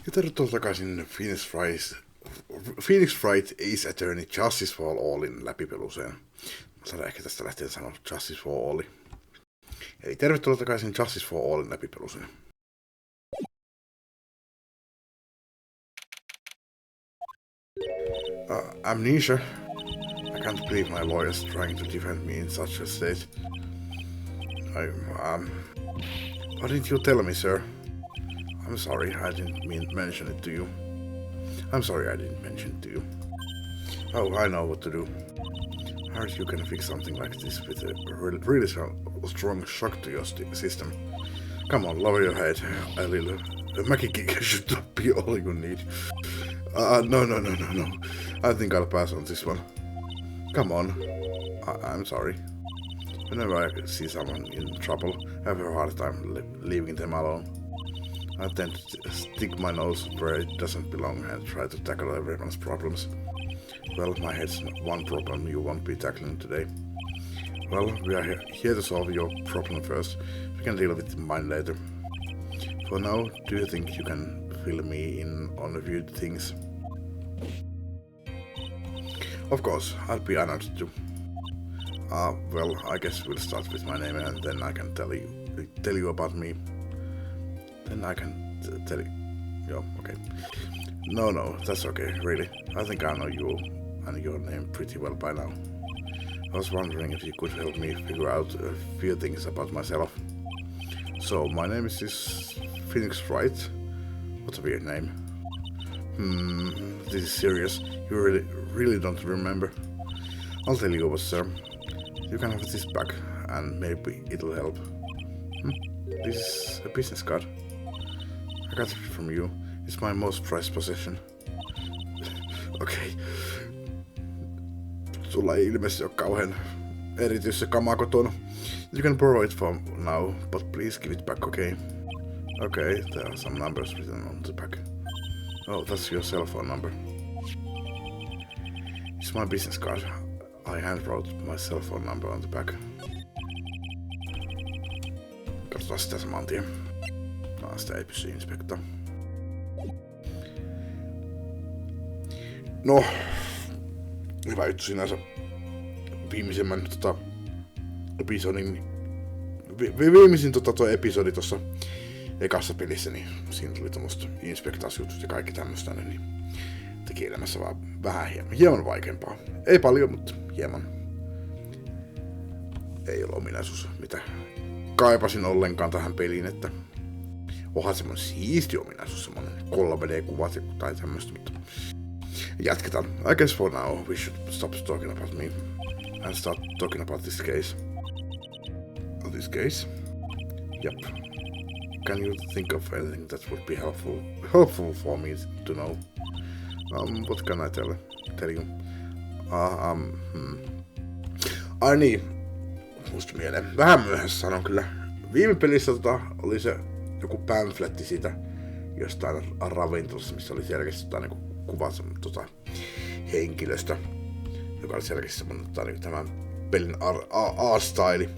Ja tervetuloa takaisin Phoenix Wright Ace Attorney Justice for Allin läpipeluseen. Mä saadaan ehkä tästä lähtien sanoa Justice for All. Eli tervetuloa takaisin Justice for Allin läpipeluseen. Amnesia. I can't believe my lawyer's trying to defend me in such a state. Why didn't you tell me, sir? I'm sorry, I didn't mention it to you. I'm sorry I didn't mention it to you. Oh, I know what to do. I heard you can fix something like this with a really strong shock to your system. Come on, lower your head. A little Mackie kick should not be all you need. No. I think I'll pass on this one. Come on. I'm sorry. Whenever I see someone in trouble, I have a hard time leaving them alone. I tend to stick my nose where it doesn't belong and try to tackle everyone's problems. Well, my head's one problem you won't be tackling today. Well, we are here to solve your problem first. We can deal with mine later. For now, do you think you can fill me in on a few things? Of course, I'd be honored to. Well, I guess we'll start with my name and then I can tell you about me. Then I can tell you. Yeah, okay. No, that's okay, really. I think I know you and your name pretty well by now. I was wondering if you could help me figure out a few things about myself. So, my name is Phoenix Wright. What a weird name. This is serious. You really don't remember. I'll tell you what, sir. You can have this back, and maybe it'll help. This is a business card. I got it from you. It's my most prized possession. Okei. Sulla ei ilmeisesti ole kauhean erityistä kamaa kotona. You can borrow it for now, but please give it back, okay? Okay, there are some numbers written on the back. Oh, that's your cell phone number. It's my business card. I handwrote my cell phone number on the back. Katsotaan sitä saman tien. Sitä ei pysy inspektaa. No, hyvä juttu sinänsä. Viimeisimmän episodin... Viimeisin toi episodi tossa ekassa pelissä, niin siinä tuli tommoista inspektausjutut ja kaikki tämmöstä, niin teki elämässä vaan vähän hieman vaikeampaa. Ei paljon, mutta hieman. Ei ole ominaisuus, mitä kaipasin ollenkaan tähän peliin, että onhan semmonen siisti ominaisuus, semmonen 3D-kuvat tai tämmöstä, mutta jatketaan. I guess for now we should stop talking about me and start talking about this case. This case? Yep. Can you think of anything that would be helpful for me to know? What can I tell you? Ai niin, musta mieleen. Vähän myöhässä sanon kyllä. Viime pelissä oli se joku pamfletti siitä jostain ravintolassa, missä oli selkeästi niinku kuvat henkilöstä, joka oli selkeästi semmonen niinku tämän pelin A-style.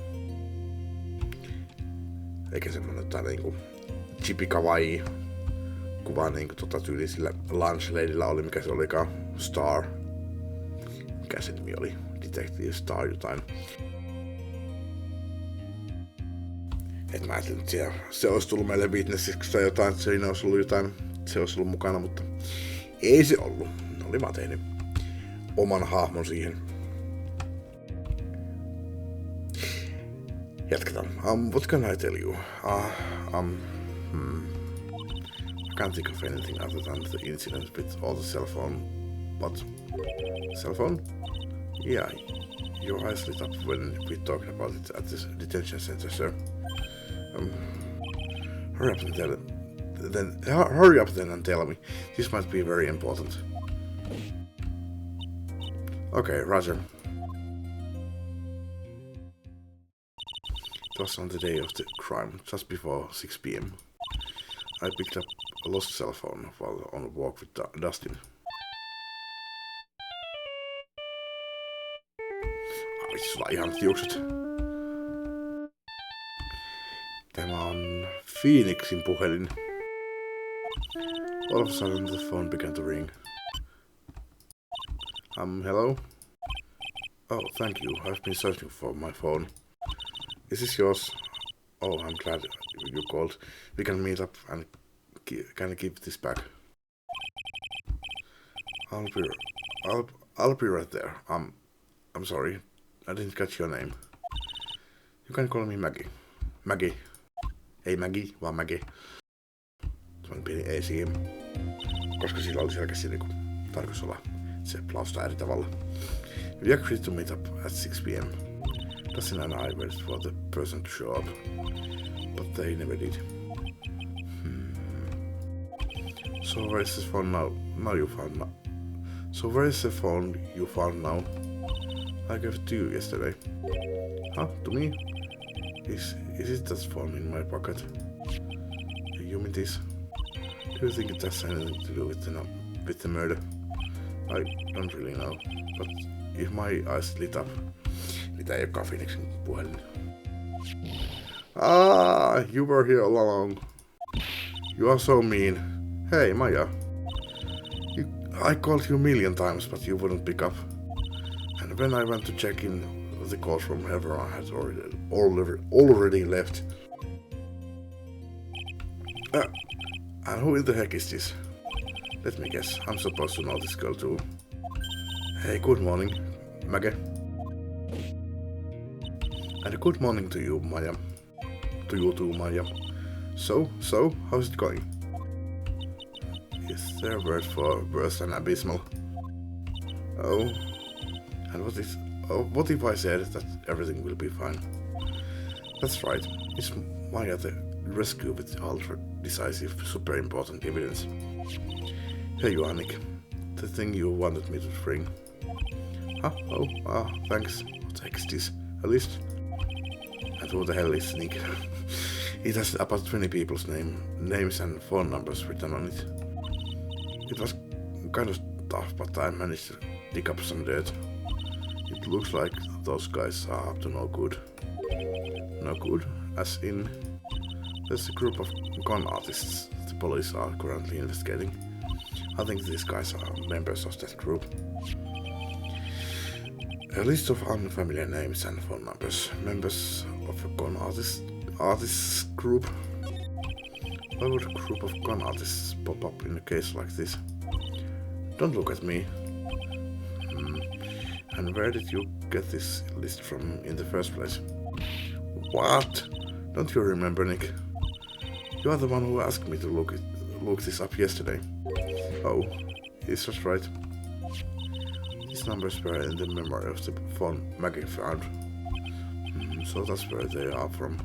Eikä semmonen niinku chibi kawaii kuva niinku tyyli sillä lunch ladyllä oli, mikä se olikaan, Star. Mikä se nimi oli? Detective Star jotain. Et mä ajattelin, että se olisi tullut meille witnessiksi tai jotain, että siinä olisi ollut jotain, se olisi ollut mukana, mutta ei se ollut. Ne oli vaan tehnyt oman hahmon siihen. Jatketaan. What can I tell you? I can't think of anything other than the incident with all the cell phone. What? Cell phone? Yeah, your eyes lit up when we talked about it at this detention center, sir. Hurry up then and tell me. This might be very important. Okay, Roger. It was on the day of the crime, just before 6 p.m. I picked up a lost cell phone while on a walk with Dustin. Vitsi, sulla on ihan tiukset. Tämä on Phoenixin puhelin. All of a sudden the phone began to ring. Hello? Oh, thank you. I've been searching for my phone. Is this yours? Oh, I'm glad you called. We can meet up and can I give this back? I'll be right there. I'm sorry. I didn't catch your name. You can call me Maggie. Maggie. Ei Maggie, vaan Maggie. Semmoinen pieni ei siinä. Koska sillä oli selkeästi niinku tarkoitus olla se lausta eri tavalla. We agreed to meet up at 6 p.m. Dustin and I waited for the person to show up. But they never did. So where is the phone now? So where is the phone you found now? I gave it to you yesterday. Huh? To me? Is it that phone in my pocket? You mean this? Do you think it has anything to do with the murder? I don't really know, but if my eyes lit up, mitä ei olekaan Phoenixin puhelin. You were here all along. You are so mean. Hey, Maya. I called you a million times, but you wouldn't pick up. And when I went to check in, the call from everyone had already left. And who in the heck is this? Let me guess, I'm supposed to know this girl too. Hey, good morning, Maggie. And good morning to you, Maya. To you too, Maya. So, how's it going? Is there a word for worse than abysmal? Oh, and what if I said that everything will be fine? That's right, it's Maya the rescue with ultra decisive, super important evidence. Here you are, Nick. The thing you wanted me to bring. Huh? Oh, thanks. What the heck is this? A list? And who the hell is Nick? It has about 20 people's names and phone numbers written on it. It was kind of tough, but I managed to dig up some dirt. It looks like those guys are up to no good. No good, as in, there's a group of con artists the police are currently investigating. I think these guys are members of that group. A list of unfamiliar names and phone numbers. Members of a con artists group. Why would a group of con artists pop up in a case like this? Don't look at me. And where did you get this list from in the first place? What? Don't you remember, Nick? You are the one who asked me to look this up yesterday. Oh, is that right? These numbers were in the memory of the phone Maggie found. So that's where they are from.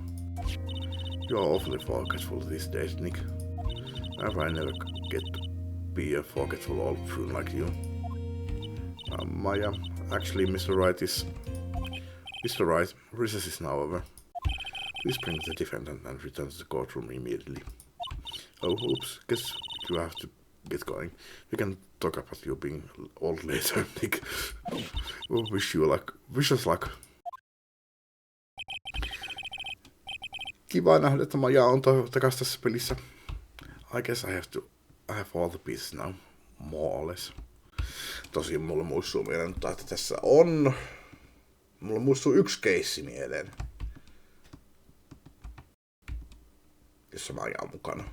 You are awfully forgetful these days, Nick. I never get to be a forgetful old prune like you. Maya, actually, Mr. Wright, recess is now over. Please bring the defendant and return to the courtroom immediately. Oh, oops, guess you have to get going. We can talk about you being old later, Nick. Wish us luck. Kiva nähdä, että Maja on takas tässä pelissä. I guess I have all the pieces now. More or less. Tosin mulle muistuu mieleen, että tässä on... Mulle muistuu yksi keissi mieleen. Jossa Maja on mukana.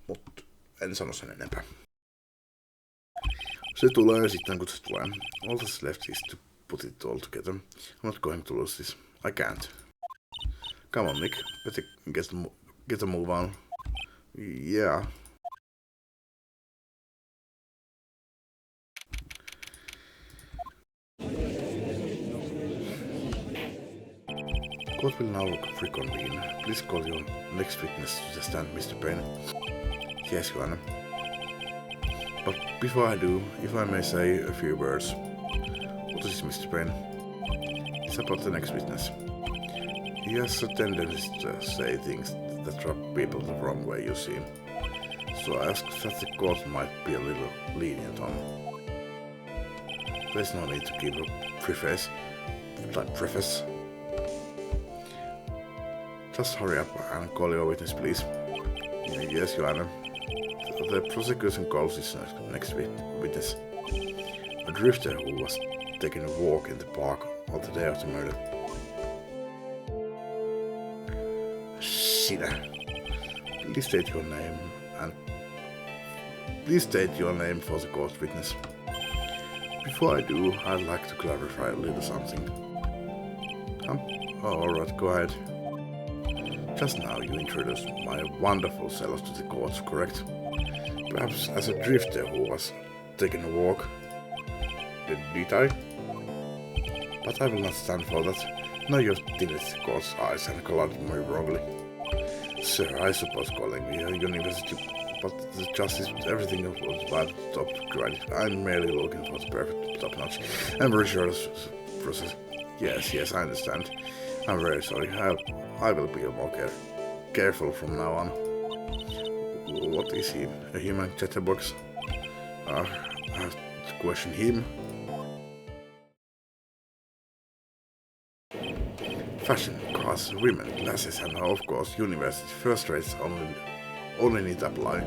Mut en sano sen enempää. Se tulee sitten kun se tulee. All that's left is to put it all together. I'm not going to lose this. I can't. Come on, Nick. Better get a move on. Yeah. Court will now reconvene. Please call your next witness to the stand, Mr. Payne. Yes, Your Honor. But before I do, if I may say a few words. What is Mr. Payne? It's about the next witness. He has a tendency to say things that rub people the wrong way, you see. So I ask that the court might be a little lenient on. There's no need to give a preface. Just hurry up and call your witness, please. Yes, Your Honor. The prosecution calls his next witness. A drifter who was taking a walk in the park on the day of the murder. Sinä. Please state your name for the court witness. Before I do, I'd like to clarify a little something. Oh, alright, go ahead. Just now you introduced my wonderful sellers to the courts, correct? Perhaps as a drifter who was taking a walk. Did I? But I will not stand for that. Now you've tilted the court's eyes and colored me wrongly. Sir, I suppose calling me a university, but the justice, everything was about top grade. I'm merely looking for the perfect top notch and rigorous process. Yes, I understand. I'm very sorry. I will be more careful from now on. What is he? A human chatterbox? I have to question him. Fashion, cars, women, glasses, and of course university first rates only need to apply.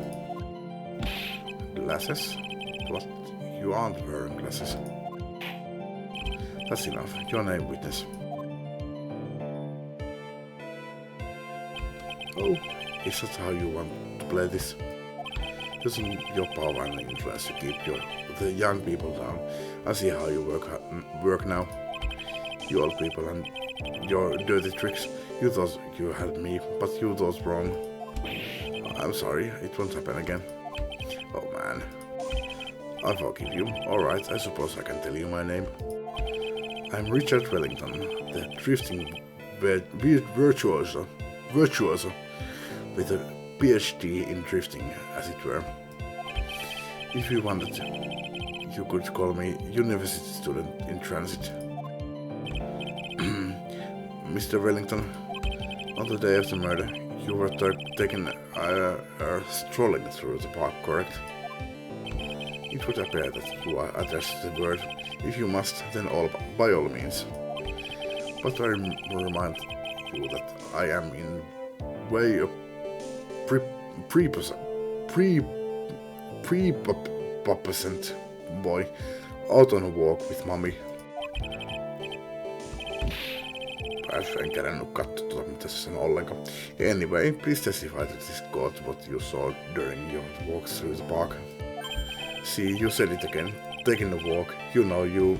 Glasses? What? You aren't wearing glasses. That's enough. Your name, witness. Oh, is that how you want to play this? Using your power and influence to keep the young people down. I see how you work now. You old people and your dirty tricks. You thought you had me, but you thought wrong. I'm sorry, it won't happen again. Oh man. I forgive you. Alright, I suppose I can tell you my name. I'm Richard Wellington, the drifting virtuoso with a PhD in drifting, as it were. If you wanted, you could call me university student in transit. Mr. Wellington, on the day of the murder, you were strolling through the park, correct? It would appear that you are addressed the word. If you must, then by all means. But I remind you that I am in way of prepubescent boy out on a walk with mommy. En kerännyt katsoa mitä se sanoo ollenkaan. Anyway, please testify to this court what you saw during your walks through the park. See, you said it again. Taking a walk, you know you...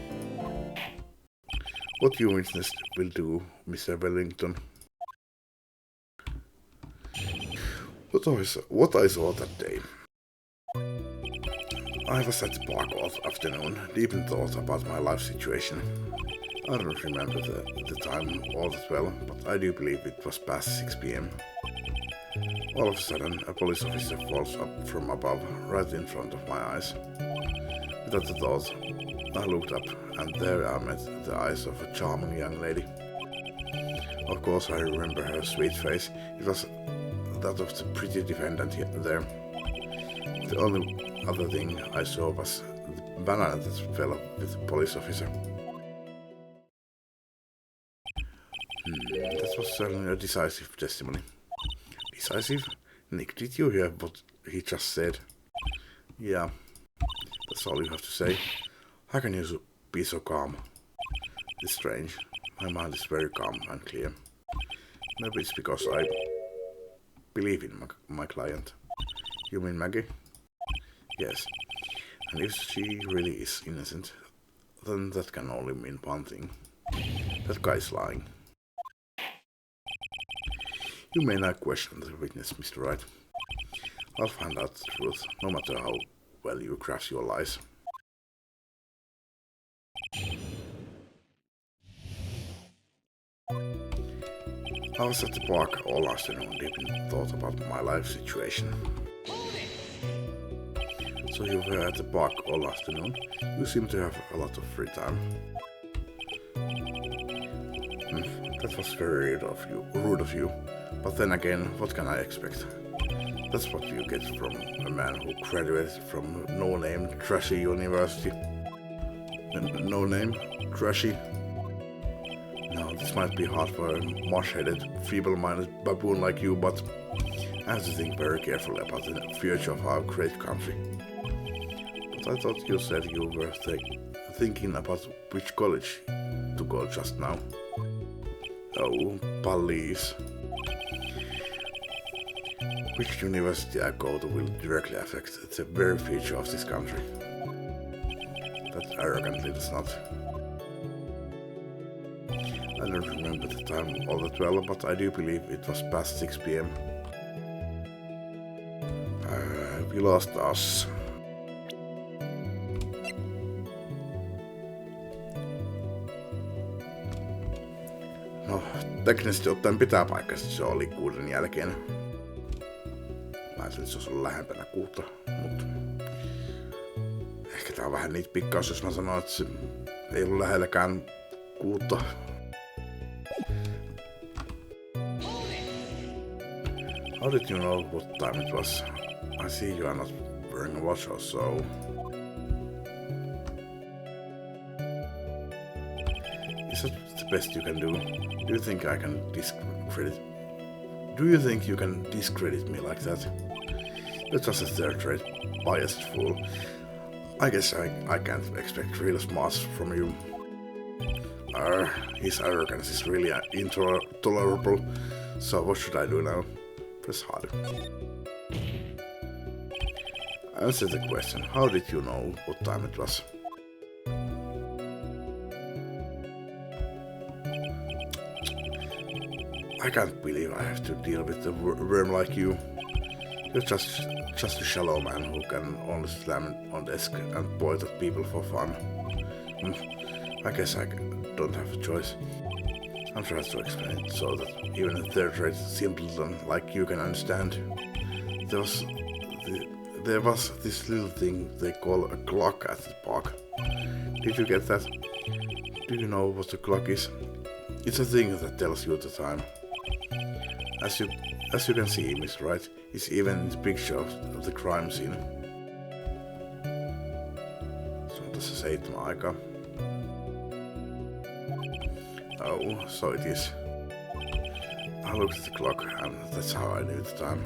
What you witnessed will do, Mr. Wellington. What I saw that day. I was at the park all afternoon, deep in thought about my life situation. I don't remember the time all that well, but I do believe it was past 6 p.m. All of a sudden, a police officer falls up from above, right in front of my eyes. Without a thought, I looked up, and there I met the eyes of a charming young lady. Of course, I remember her sweet face. It was that of the pretty defendant there. The only other thing I saw was the banana that fell with the police officer. That was certainly a decisive testimony. Decisive? Nick, did you hear what he just said? Yeah, that's all you have to say. How can you be so calm? It's strange. My mind is very calm and clear. Maybe it's because I believe in my client. You mean Maggie? Yes. And if she really is innocent, then that can only mean one thing. That guy's lying. You may not question the witness, Mr. Wright. I'll find out the truth, no matter how well you craft your lies. I was at the park all afternoon, deep in thought about my life situation. So you were at the park all afternoon? You seem to have a lot of free time. That was very rude of you. But then again, what can I expect? That's what you get from a man who graduated from no-name, trashy university. No-name? Trashy? Now, this might be hard for a marsh-headed, feeble-minded baboon like you, but I have to think very carefully about the future of our great country. But I thought you said you were thinking about which college to go just now. Oh, police. Which university I go to will directly affect the very future of this country. That arrogantly does not. I don't remember the time all that well, but I do believe it was past 6 p.m. We lost us. No, teknisesti ottaen pitää paikkansa, se oli 6 jälkeen. Mä ajattelin, että se olisi ollut lähempänä 6, mutta ehkä tää on vähän niitä pikkaus, jos mä sanon, että se ei ollut lähelläkään 6. How did you know what time it was? I see you are not wearing a watch or so. Is that the best you can do? Do you think I can discredit? Do you think you can discredit me like that? You're just a third-rate, biased fool. I guess I can't expect real smarts from you. His arrogance is really intolerable. So what should I do now? Press hard. Answer the question. How did you know what time it was? I can't believe I have to deal with a worm like you. You're just a shallow man who can only slam on desk and point at people for fun. I guess I don't have a choice. I'm trying to explain it so that even a third-rate simpleton like you can understand. There was this little thing they call a clock at the park. Did you get that? Do you know what a clock is? It's a thing that tells you the time. As you can see, Miss Wright, it's even in the picture of the crime scene. Se on tässä 7 aikaa. Oh, so it is. I looked at the clock and that's how I knew the time.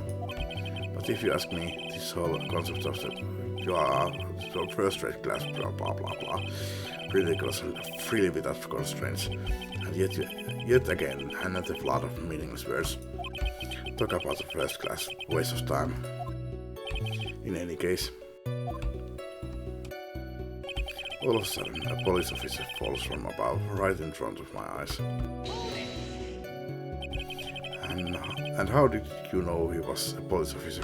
But if you ask me, this whole concept of you are first-rate class, blah blah blah blah, ridiculous and freely without constraints, and yet again another flood of meaningless words. Talk about the first-class waste of time. In any case, all of a sudden a police officer falls from above, right in front of my eyes. And how did you know he was a police officer?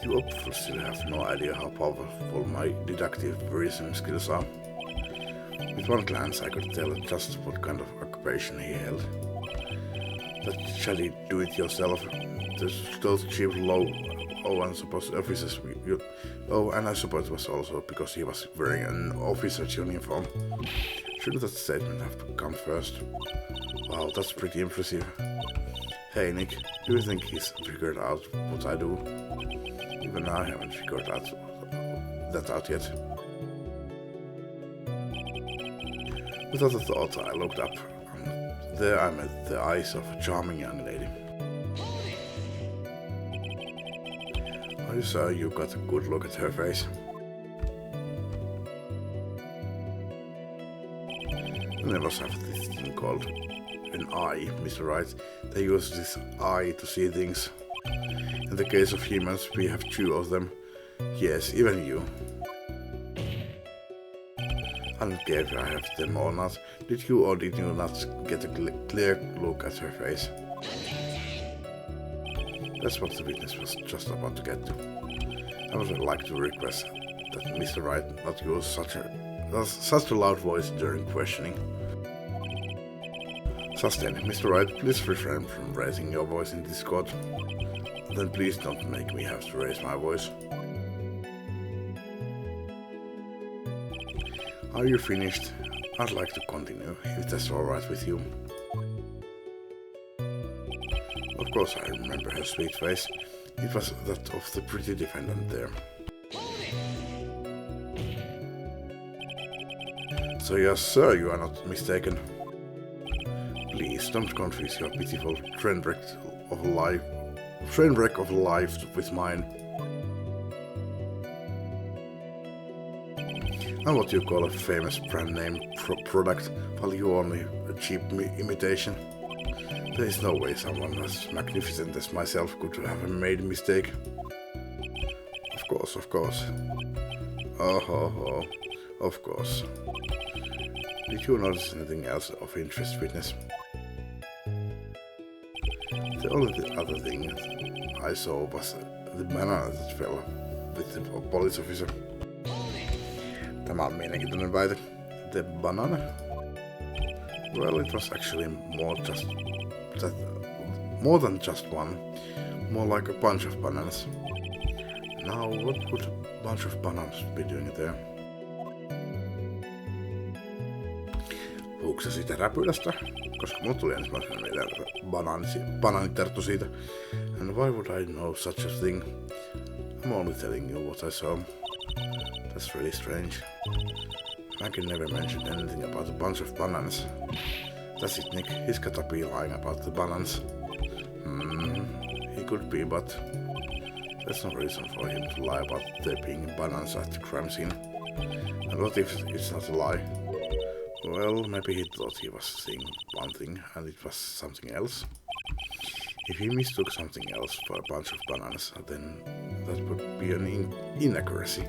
You obviously have no idea how powerful my deductive reasoning skills are. With one glance I could tell just what kind of occupation he held. That shady do-it-yourself, those cheap low unsupposed officers. And I suppose it was also because he was wearing an officer's uniform. Shouldn't that statement have come first? Wow, that's pretty impressive. Hey Nick, do you think he's figured out what I do? Even I haven't figured that out yet. Without a thought, I looked up, and there I met the eyes of a charming young lady. Are you sure you got a good look at her face? Animals have this thing called an eye, Mr. Wright. They use this eye to see things. In the case of humans, we have 2 of them. Yes, even you. I don't care if I have them or not. Did you or did you not get a clear look at her face? That's what the witness was just about to get to. I would like to request that Mr. Wright not use such a loud voice during questioning. Sustain, Mr. Wright, please refrain from raising your voice in this court. Then please don't make me have to raise my voice. Are you finished? I'd like to continue, if that's alright with you. Of course I remember her sweet face. It was that of the pretty defendant there. So yes, sir, you are not mistaken. Please don't confuse your pitiful train wreck of life with mine. I'm what you call a famous brand name product, while you only a cheap imitation. There is no way someone as magnificent as myself could have made a mistake. Of course. Oh, of course. Did you notice anything else of interest, witness? The only other thing I saw was the banana that fell with the police officer. Tämä on mielenkiintoinen väite. The banana? Well, it was actually more than just one. More like a bunch of bananas. Now, what would a bunch of bananas be doing there? Puhuuko se siitä räpylästä? Koska mulle tuli ensimmäisenä mieleen banaaniterttu siitä. And why would I know such a thing? I'm only telling you what I saw. That's really strange. Maggie never mentioned anything about a bunch of bananas. That's it, Nick. He's gotta be lying about the bananas. He could be, but there's no reason for him to lie about there being bananas at the crime scene. And what if it's not a lie? Well, maybe he thought he was seeing one thing and it was something else. If he mistook something else for a bunch of bananas, then that would be an inaccuracy.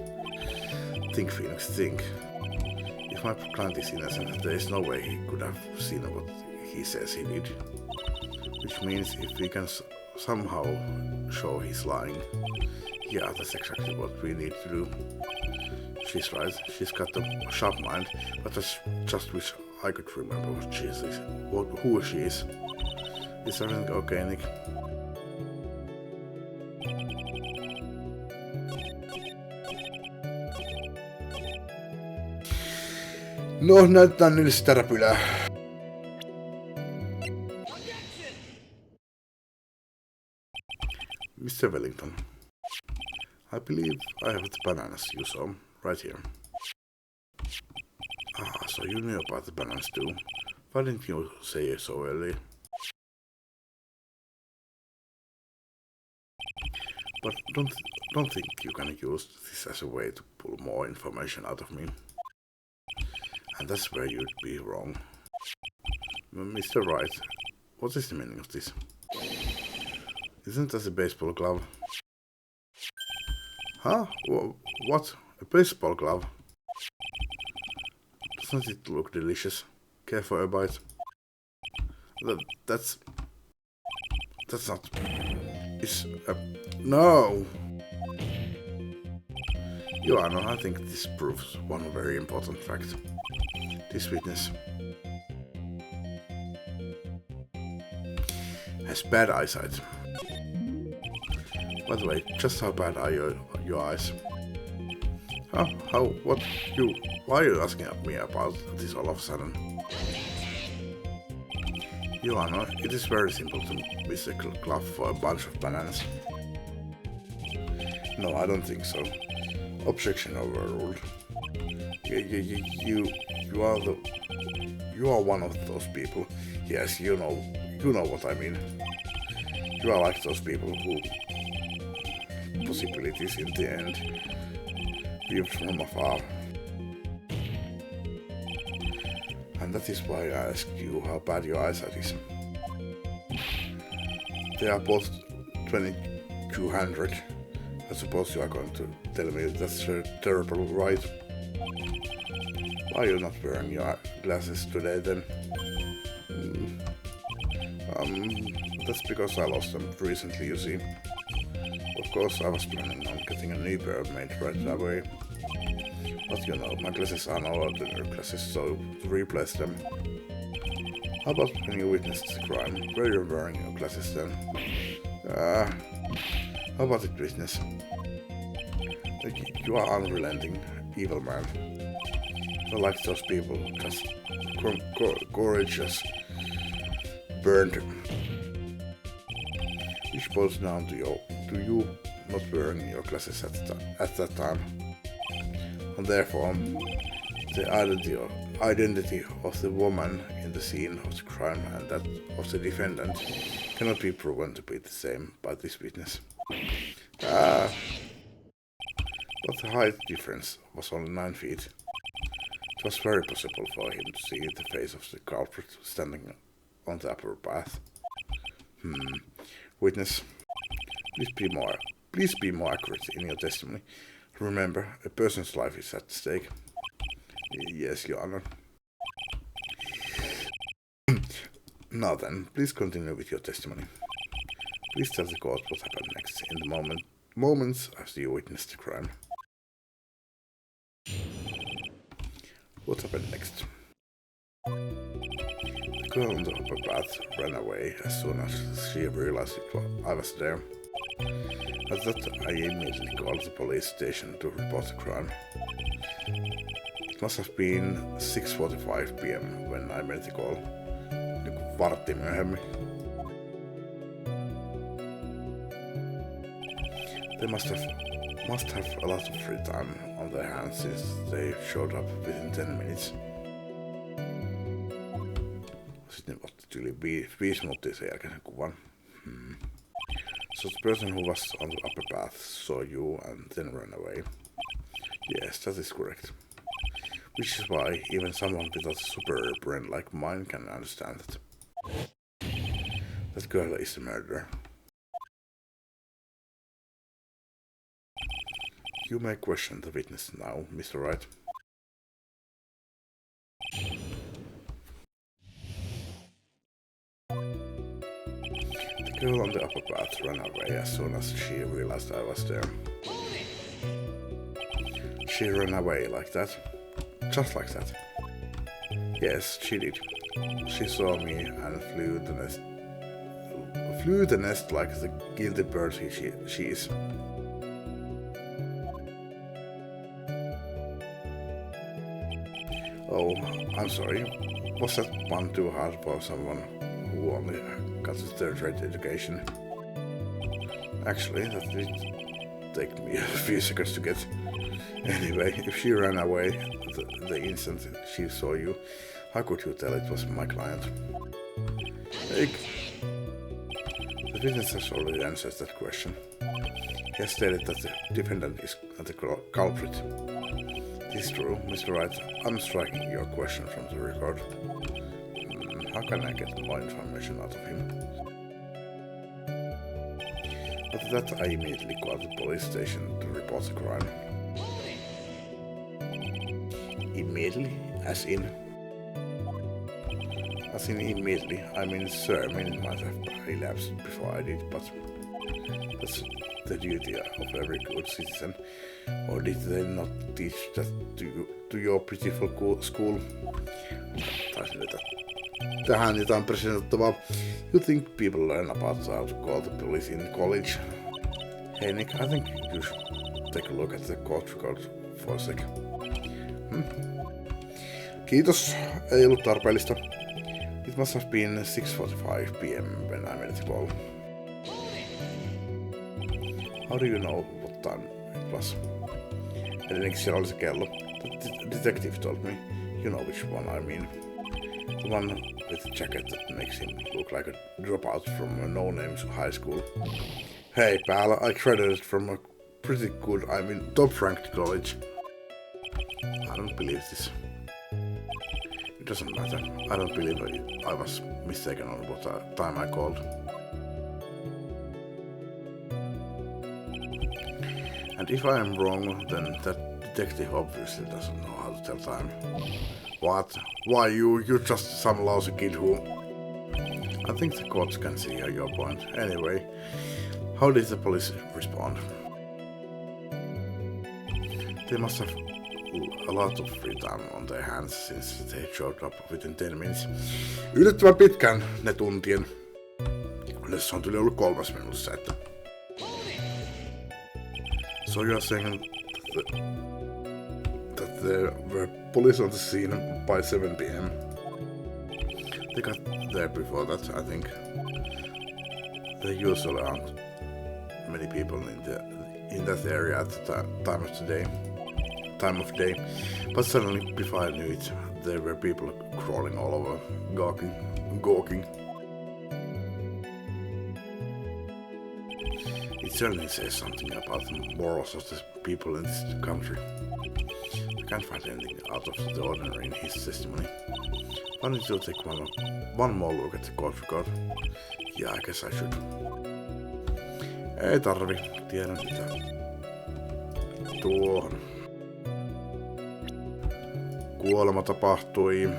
Think, Phoenix, think. If my client is innocent, there is no way he could have seen what he says he did. Which means if we can somehow show he's lying, yeah, that's exactly what we need to do. She's right, she's got a sharp mind, but I just wish I could remember what she is, who she is. Is everything okay, Nick? No, näytetään niille sitä räpylää. Mr. Wellington, I believe I have the bananas you saw, right here. So you knew about the bananas too. Why didn't you say so early? But don't think you can use this as a way to pull more information out of me. And that's where you'd be wrong. Mr. Wright, what is the meaning of this? Isn't that a baseball glove? Huh? What? A baseball glove? Doesn't it look delicious? Care for a bite? That's not... No! Joanna, I think this proves one very important fact. This witness has bad eyesight. By the way, just how bad are your eyes? Why are you asking me about this all of a sudden? Joanna, it is very simple to miss a glove for a bunch of bananas. No, I don't think so. Objection overruled. You are one of those people. Yes, you know what I mean. You are like those people who possibilities in the end viewed from afar. And that is why I asked you how bad your eyesight is. They are both 2200. I suppose you are going to tell me that's terrible, right? Why are you not wearing your glasses today then? That's because I lost them recently, you see. Of course, I was planning on getting a new pair made right away. But you know, my glasses are no ordinary glasses, so to replace them. How about when you witnessed the crime? Were you wearing your glasses then? How about it, witness? You are unrelenting, evil man. You're like those people, just courageous, burned. Which boils down to you not wearing your glasses at that time. And therefore, the identity of the woman in the scene of the crime and that of the defendant cannot be proven to be the same by this witness. But the height difference was only 9 feet. It was very possible for him to see the face of the culprit standing on the upper path. Witness, please be more accurate in your testimony. Remember, a person's life is at stake. Yes, Your Honor. Now then, please continue with your testimony. Please tell the court what happened next in the moments after you witnessed the crime. What happened next? The girl on the upper path ran away as soon as she realized I was there. At that, I immediately called the police station to report the crime. It must have been 6:45 p.m. when I made the call. Vartti myöhemmin. They must have a lot of free time on their hands since they showed up within 10 minutes. Sitten otti yli 5 minuuttia sen jälkeen kuvan. So the person who was on the upper path saw you and then ran away. Yes, that is correct. Which is why even someone without a superior brain like mine can understand that. That girl is the murderer. You may question the witness now, Mr. Wright. The girl on the upper path ran away as soon as she realized I was there. She ran away like that. Just like that. Yes, she did. She saw me and flew the nest like the guilty bird she is. Oh, I'm sorry. Was that one too hard for someone who only got a third-rate education? Actually, that did take me a few seconds to get. Anyway, if she ran away the instant she saw you, how could you tell it was my client? The witness has already answered that question. He has stated that the defendant is the culprit. It is true, Mr. Wright. I'm striking your question from the record. How can I get more information out of him? After that, I immediately called the police station to report the crime. Immediately? As in immediately. I mean, sir, a minute might have elapsed before I did, but that's the duty of every good citizen. Or did they not teach that to your pitiful school? Tähän jotain presidenttavaa. You think people learn about how to call the police in college? Hey Nick, I think you should take a look at the court record for a sec. Kiitos, ei ollut tarpeellista. It must have been 6:45 p.m. when I made the call. How do you know what time it was? Edelleenkin siellä oli se kello. The detective told me. You know which one I mean. The one with the jacket that makes him look like a dropout from a no-name high school. Hey pal, I graduated from a pretty good, top-ranked college. I don't believe this. It doesn't matter. I don't believe I was mistaken on what time I called. And if I am wrong, then that detective obviously doesn't know how to tell time. What? Why you're just some lousy kid who... I think the courts can see your point. Anyway, how did the police respond? They must have a lot of free time on their hands since they showed up within 10 minutes. Yllättävän pitkään ne tuntien. Yleensä on tuli ollut 3 minuutissa, että... So you're saying that there were police on the scene by 7 p.m. They got there before that, I think. There usually aren't many people in that area at the time of day. But suddenly, before I knew it, there were people crawling all over, gawking. It certainly says something about the morals of the people in this country. I can't find anything out of the ordinary in his testimony. I need to take one more look at the court record. Yeah, I guess I should. Ei tarvi, tiedän mitä. Tuohon. Kuolema tapahtui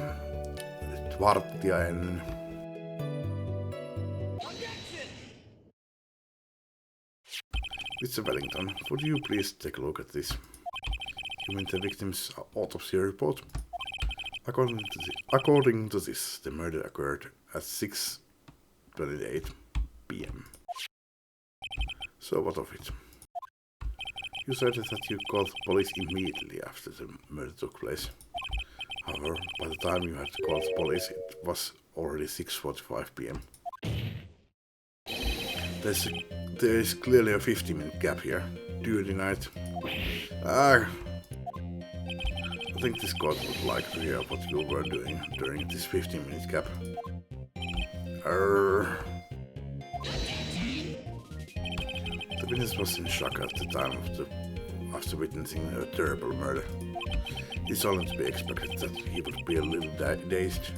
varttia ennen. Mr. Wellington, would you please take a look at this? You mean the victim's autopsy report? According to this, the murder occurred at 6:28 p.m. So what of it? You said that you called the police immediately after the murder took place. However, by the time you had to call the police, it was already 6:45 p.m. There is clearly a 50-minute gap here. Do you deny it? I think this court would like to hear what you were doing during this 15-minute gap. The witness was in shock at the time after witnessing a terrible murder. It's only to be expected that he would be a little dazed.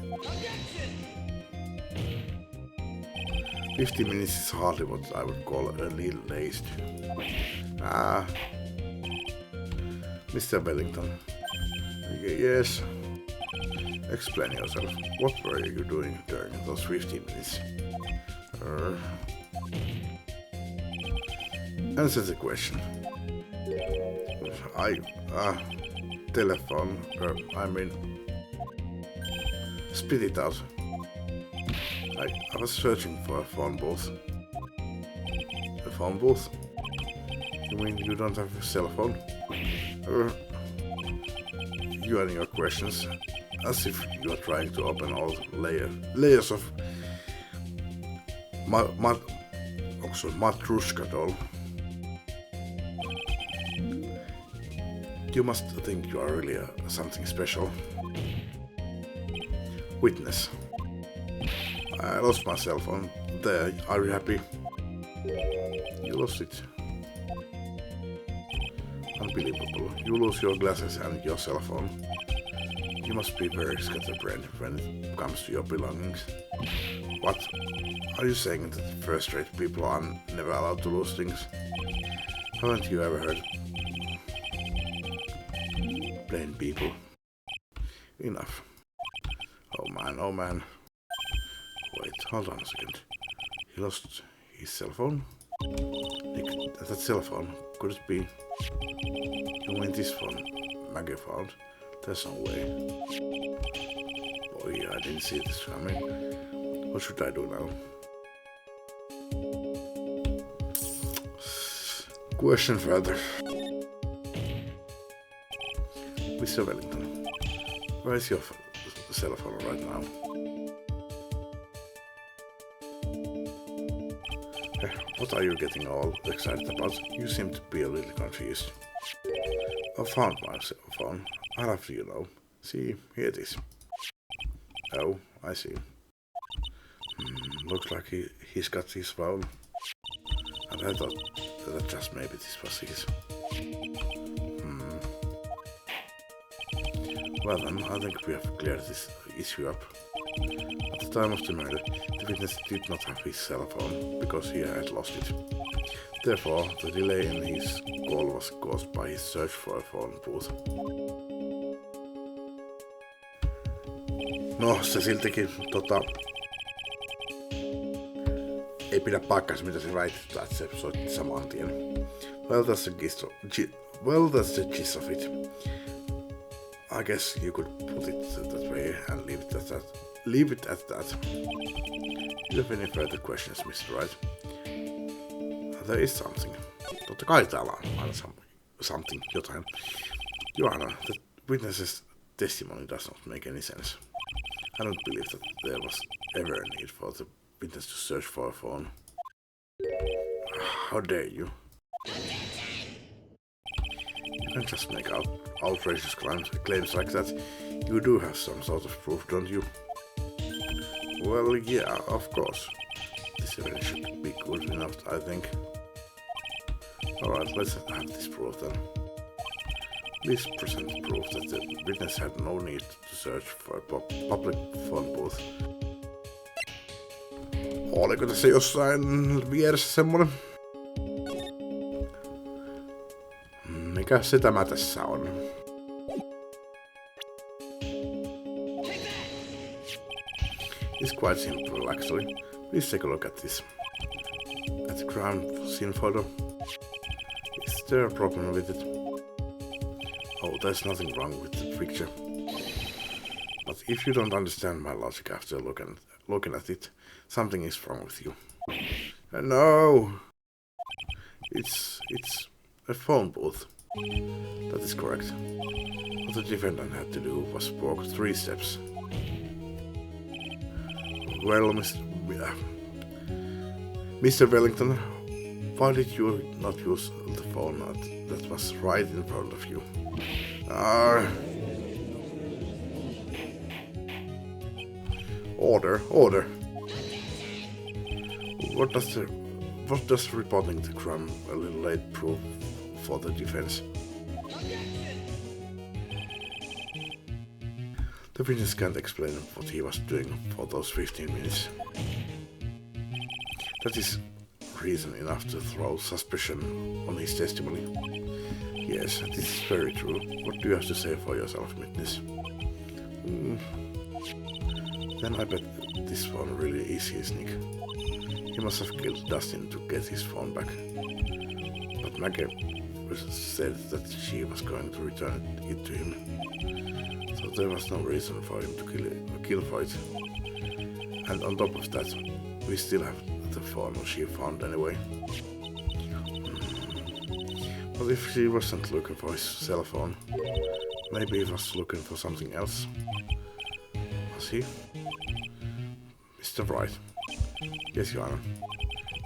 50 minutes is hardly what I would call a little dazed. Mr. Wellington. Yes. Explain yourself. What were you doing during those 15 minutes? Answer the question. Telephone. Spit it out. I was searching for a phone booth. A phone booth? You mean you don't have a cell phone? You and your questions, as if you are trying to open all layers of Matrushka doll. You must think you are really something special. Witness. I lost my cell phone. There, are you happy? You lost it. Unbelievable. You lose your glasses and your cell phone. You must be very scatterbrained when it comes to your belongings. What? Are you saying that first-rate people are never allowed to lose things? Haven't you ever heard? Plain people. Enough. Oh man. Wait, hold on a second. He lost his cell phone? That cell phone, could it be? You mean this phone Maggie found? There's no way. Boy, I didn't see this coming. What should I do now? Question further. Mr. Wellington, where is your cell phone right now? What are you getting all excited about? You seem to be a little confused. I found my cell phone. I'll have to, See, here it is. Oh, I see. Looks like he's got his phone. And I thought that just maybe this was his. Well then, I think we have cleared this issue up. At the time of the murder, the witness did not have his cell phone, because he had lost it. Therefore, the delay in his call was caused by his search for a phone booth. No, se siltikin, ei pidä paikkansa, mitä se väittää, että se soitti saman tien. Well, that's the gist of it. I guess you could put it that way and leave it at that. Do you have any further questions, Mr. Wright? There is something. Totta kai täällä on aina something, jotain. Joanna, the witness's testimony does not make any sense. I don't believe that there was ever a need for the witness to search for a phone. How dare you? And just make outrageous claims like that. You do have some sort of proof, don't you? Well, yeah, of course. This event should be good enough, I think. Alright, let's have this proof then. Please present proof that the witness had no need to search for a public phone booth. Oliko tässä jossain vieressä semmonen? Mikä se tämä tässä on? It's quite simple actually. Please take a look at this. At the crime scene photo. Is there a problem with it? Oh, there's nothing wrong with the picture. But if you don't understand my logic after looking at it, something is wrong with you. No! It's a phone booth. That is correct. What the defendant had to do was walk 3 steps. Well, Mr. Wellington, why did you not use the phone that was right in front of you? Order. What does reporting the crime a little late prove for the defense? The witness can't explain what he was doing for those 15 minutes. That is reason enough to throw suspicion on his testimony. Yes, this is very true. What do you have to say for yourself, witness? Then I bet this phone really is his nick. He must have killed Dustin to get his phone back. But Maggie said that she was going to return it to him. So there was no reason for him to kill for it. And on top of that, we still have the phone she found anyway. But if she wasn't looking for his cell phone, maybe he was looking for something else. Was he? Mr. Wright. Yes, Your Honor.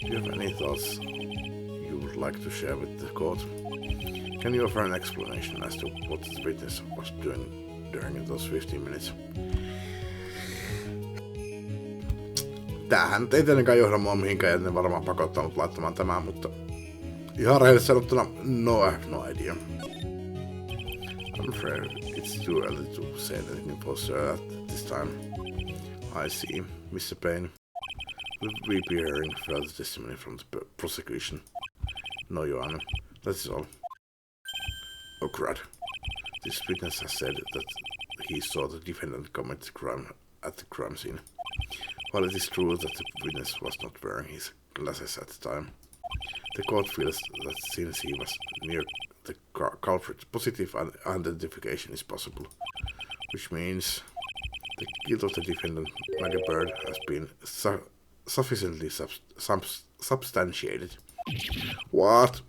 Do you have any thoughts you would like to share with the court? Can you offer an explanation as to what the witness was doing during those 15 minutes? Tämähän ei tietenkään johda mua mihinkään, ja ne varmaan pakottanut laittamaan tämän, mutta ihan rehellisesti sanottuna, no I have no idea. I'm afraid it's too early to say anything for sure at this time. I see, Mr. Payne. Will we be hearing further testimony from the prosecution? No, Your Honor. That is all. Oh, crud. This witness has said that he saw the defendant commit the crime at the crime scene. While it is true that the witness was not wearing his glasses at the time, the court feels that since he was near the culprit, positive identification is possible, which means the guilt of the defendant, Maggie Bird, has been sufficiently substantiated. What?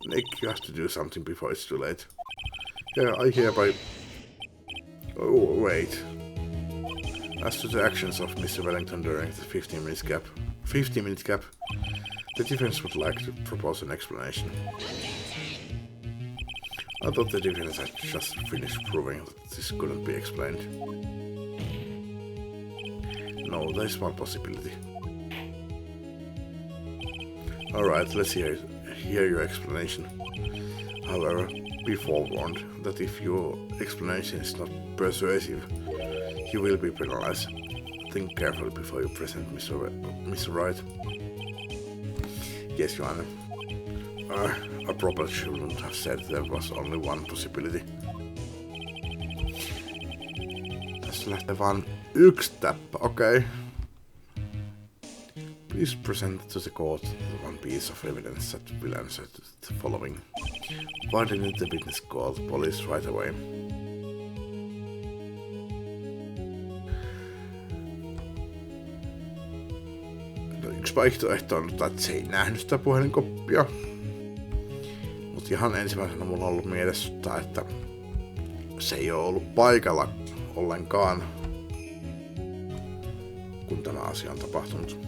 Nick, you have to do something before it's too late. Yeah, I hereby... Oh, wait. As to the actions of Mr. Wellington during the 15-minute gap, the defense would like to propose an explanation. I thought the defense had just finished proving that this couldn't be explained. No, there's one possibility. Alright, let's hear your explanation. However, be forewarned that if your explanation is not persuasive, you will be penalized. Think carefully before you present Mr. Wright. Yes, Your Honor. I probably shouldn't have said there was only one possibility. Tässä lähtee vaan yksi täppä, okay. Please present to the court the one piece of evidence that will answer the following. Why didn't the witness call the police right away? Yksi vaihtoehto on, että se ei nähnyt sitä puhelinkoppia. Mutta ihan ensimmäisenä mulla on ollut mielessä, että se ei ole ollut paikalla ollenkaan, kun tämä asia on tapahtunut.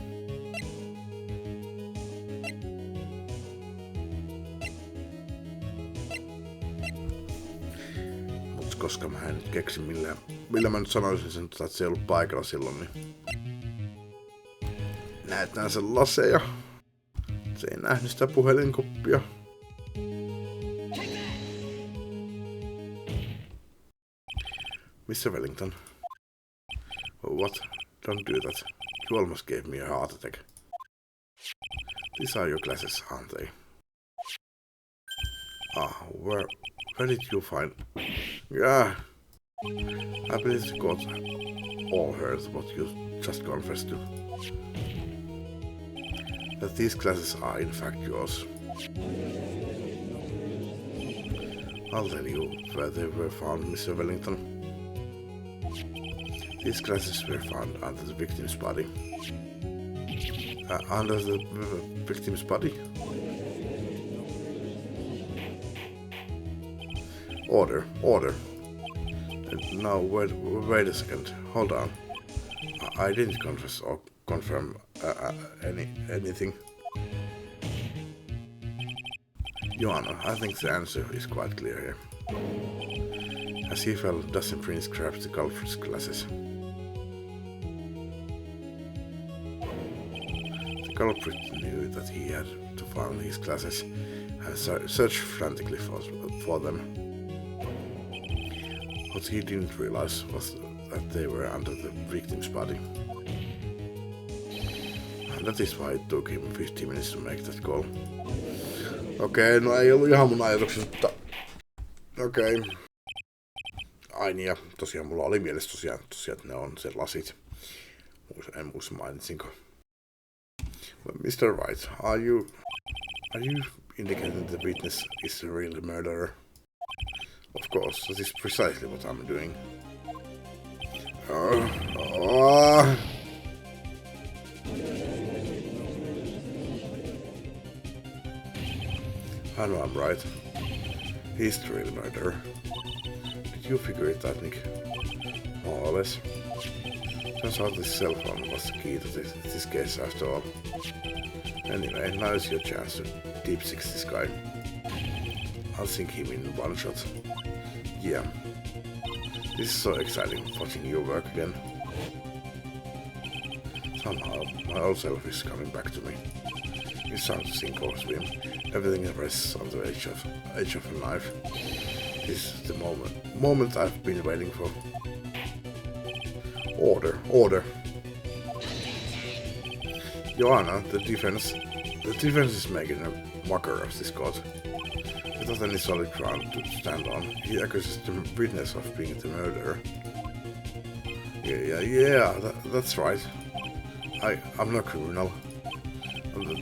koska mä en nyt keksi millä mä nyt sanoisin sen, että se ei ollut paikalla silloin, niin näytään sen laseja. Se ei nähnyt sitä puhelinkoppia. Missä Wellington? What? Don't do that. You almost gave me a heart attack. These are your glasses, aren't they? Ah, where did you find... Yeah. I believe you got all heard what you just confessed to. That these glasses are in fact yours. I'll tell you where they were found, Mr. Wellington. These glasses were found under the victim's body. Under the victim's body? Order. Now, wait a second. Hold on. I didn't confess or confirm anything. Your Honor, I think the answer is quite clear here. As he fell, Dustin Prince grabbed the culprit's glasses. The culprit knew that he had to find his glasses and searched frantically for them. What he didn't realize was that they were under the victim's body. And that is why it took him 15 minutes to make that call. Okei, no ei ollut ihan mun ajatukset, mutta... Okei. Ai niin, ja tosiaan mulla oli mielessä tosiaan että ne on se lasit. En muista mainitsinko. Mr. Wright, are you indicating the witness is the real murderer? Of course, that is precisely what I'm doing. I know I'm right. He's the real murderer. Did you figure it out, Nick? More or less. Turns out this cell phone was the key to this case after all. Anyway, now is your chance to deep six this guy. I'll sink him in one shot. Yeah. This is so exciting, watching you work again. Somehow, my old self is coming back to me. It's time to sink or swim. Everything rests on the edge of a knife. This is the moment I've been waiting for. Order. Your Honor, the defense is making a mocker of this court. Without any solid ground to stand on, he accuses the witness of being the murderer. Yeah, that's right. I'm not a criminal.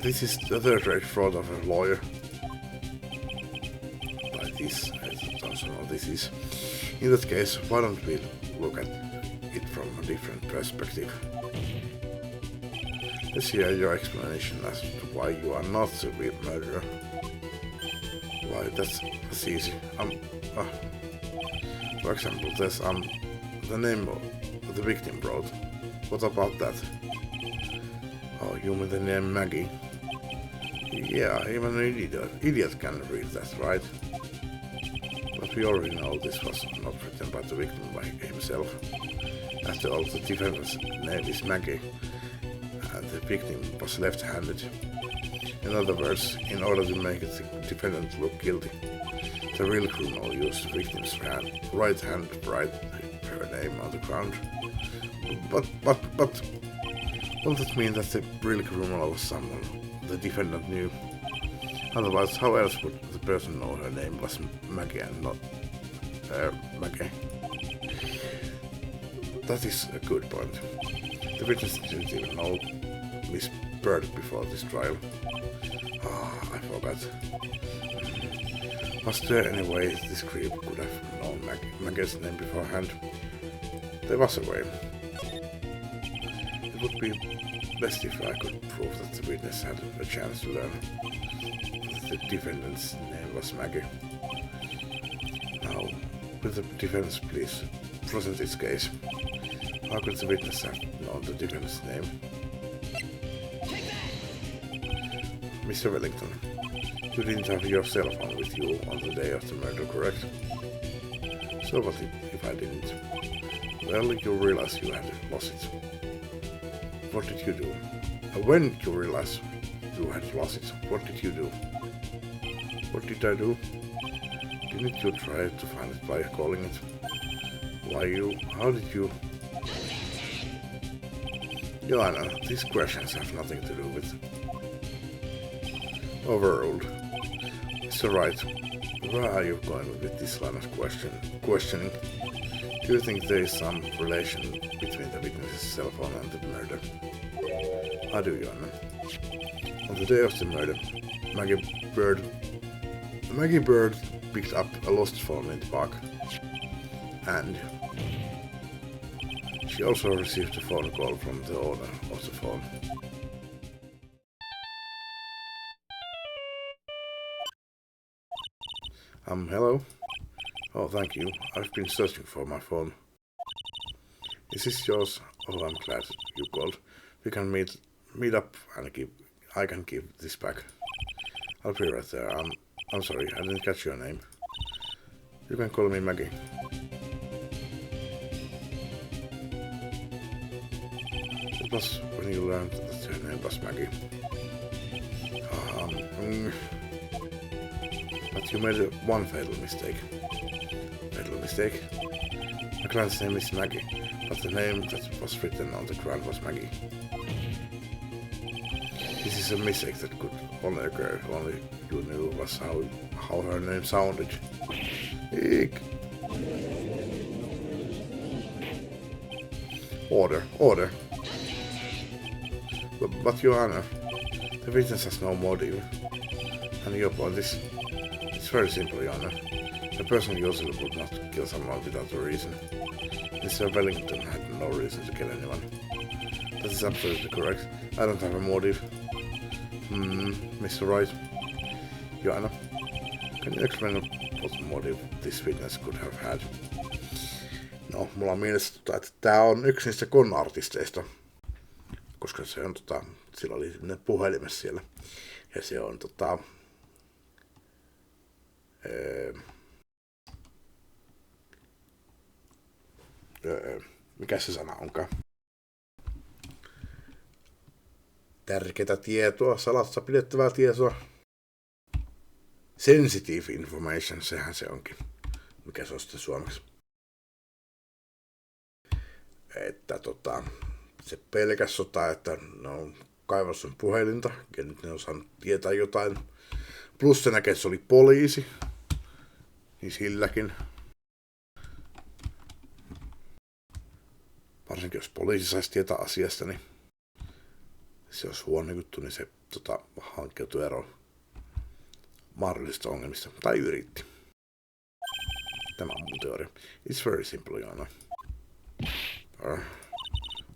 This is the third-rate fraud of a lawyer. Like this, I don't know what this is. In that case, why don't we look at it from a different perspective? Let's hear your explanation as to why you are not the real murderer. Why, that's easy. For example, there's the name of the victim wrote. What about that? Oh, you mean the name Maggie? Yeah, even an idiot can read that, right? But we already know this was not written by the victim by himself. After all, the defendant's name is Maggie, and the victim was left-handed. In other words, in order to make the defendant look guilty, the real criminal used the victim's right hand to write her name on the ground. But won't that mean that the real criminal was someone the defendant knew? Otherwise, how else would the person know her name was Maggie and not Maggie? That is a good point. The witness didn't even know Miss Bird before this trial. I forgot. Was there any way this creep could have known Maggie's name beforehand? There was a way. It would be best if I could prove that the witness had a chance to learn that the defendant's name was Maggie. Now, will the defense please present its case? How could the witness have known the defendant's name? Mr. Wellington, you didn't have your cell phone with you on the day of the murder, correct? So what if I didn't? Well, you realize you had lost it. What did you do? When you realize you had lost it, what did you do? What did I do? Didn't you try to find it by calling it? How did you? Joanna, these questions have nothing to do with. Overruled. Mr. Wright, where are you going with this line of questioning? Do you think there is some relation between the witness's cell phone and the murder? I do, Joanna. On the day of the murder, Maggie Bird picked up a lost phone in the park, and she also received a phone call from the owner of the phone. Hello? Oh, thank you. I've been searching for my phone. Is this yours? Oh, I'm glad you called. We can meet up and I can give this back. I'll be right there. I'm sorry, I didn't catch your name. You can call me Maggie. It was when you learned that her name was Maggie. But you made one fatal mistake. Fatal mistake? My client's name is Maggie, but the name that was written on the ground was Maggie. This is a mistake that could only occur if only you knew was how her name sounded. Eek. Order. But Your Honor, the witness has no motive. And your point is, it's very simple, Your Honor. A person usually would not kill someone without a reason. Mr. Wellington had no reason to kill anyone. That is absolutely correct. I don't have a motive. Mr. Wright. Your Honor, can you explain what motive this witness could have had? No, mulla on mielessä, että tää on yksi niistä con-artisteista. Koska se on sillä oli puhelimessa siellä. Ja se on mikä se sana onkaan? Tärkeää tietoa, salassa pidettävää tietoa. Sensitive information, sehän se onkin. Mikä se on sitten suomeksi? Että se pelkäs sota, että ne on kaivannut sen puhelinta, ja nyt ne on saanut tietää jotain. Plus se näkee, että se oli poliisi. Niin silläkin. Varsinkin jos poliisi saisi tietää asiasta, niin se olisi huono juttu, niin se hankkeutui eroon mahdollisista ongelmista. Tai yritti. Tämä on mun teoria. It's very simple, Joanna. Are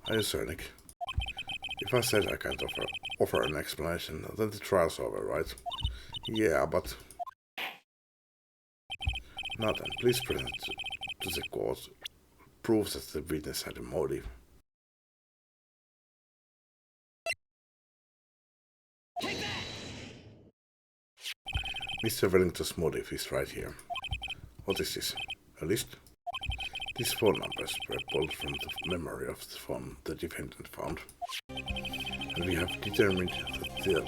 you certain? If I said I can't offer an explanation, then the trial's over, right? Yeah, but... Now then, please present to the court proof that the witness had a motive. Mr. Wellington's motive is right here. What is this? A list? These phone numbers were pulled from the memory of the phone the defendant found. And we have determined that the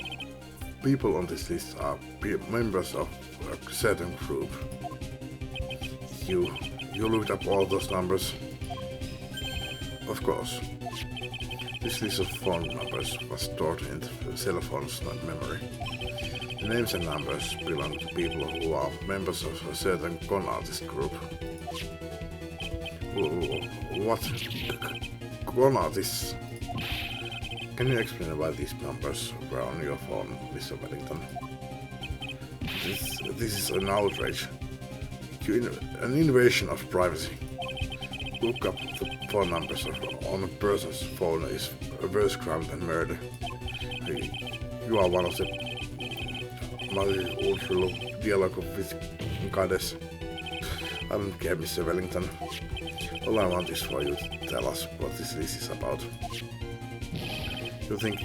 people on this list are members of a certain group. You looked up all those numbers? Of course. This list of phone numbers was stored in the cell phone's memory. The names and numbers belong to people who are members of a certain con artist group. What? Con artists? Can you explain why these numbers were on your phone, Mr. Wellington? This is an outrage. An invasion of privacy. Look up the phone numbers on a person's phone is a worse crime than murder. You are one of the ultra dialogue with goddess. I don't care, Mr. Wellington. All I want is for you to tell us what this list is about. You think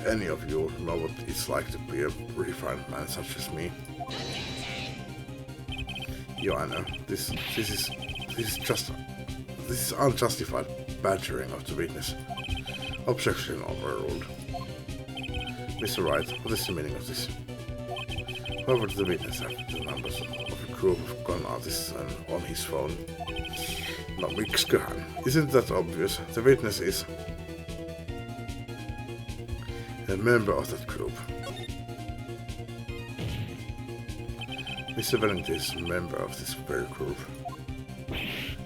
any of you know what it's like to be a refined man such as me? Joanna, this is unjustified badgering of the witness. Objection overruled. Mr. Wright, what is the meaning of this? Whoever the witness have the numbers of a group of con artists on his phone. No, miksiköhän? Isn't that obvious? The witness is a member of that group. Mr. Wellington is a member of this very group.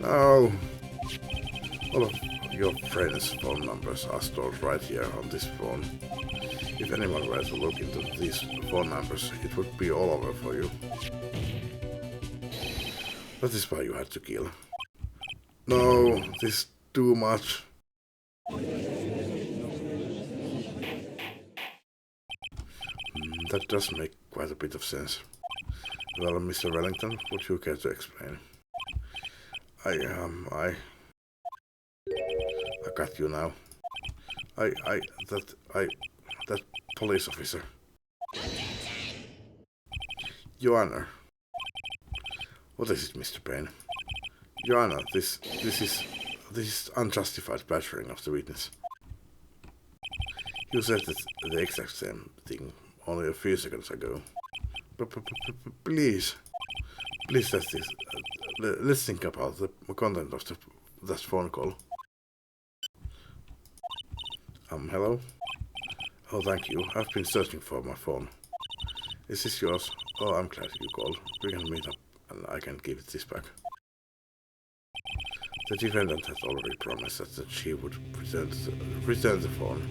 No! All of your friends' phone numbers are stored right here on this phone. If anyone were to look into these phone numbers, it would be all over for you. That is why you had to kill. No, this is too much. That does make quite a bit of sense. Well, Mr. Wellington, would you care to explain? I got you now. That police officer. Joanna. What is it, Mr. Payne? Joanna, this is unjustified badgering of the witness. You said the exact same thing only a few seconds ago. Please, let's think about the content of that phone call. Hello? Oh, thank you. I've been searching for my phone. Is this yours? Oh, I'm glad you called. We can meet up and I can give this back. The defendant had already promised that she would return the phone.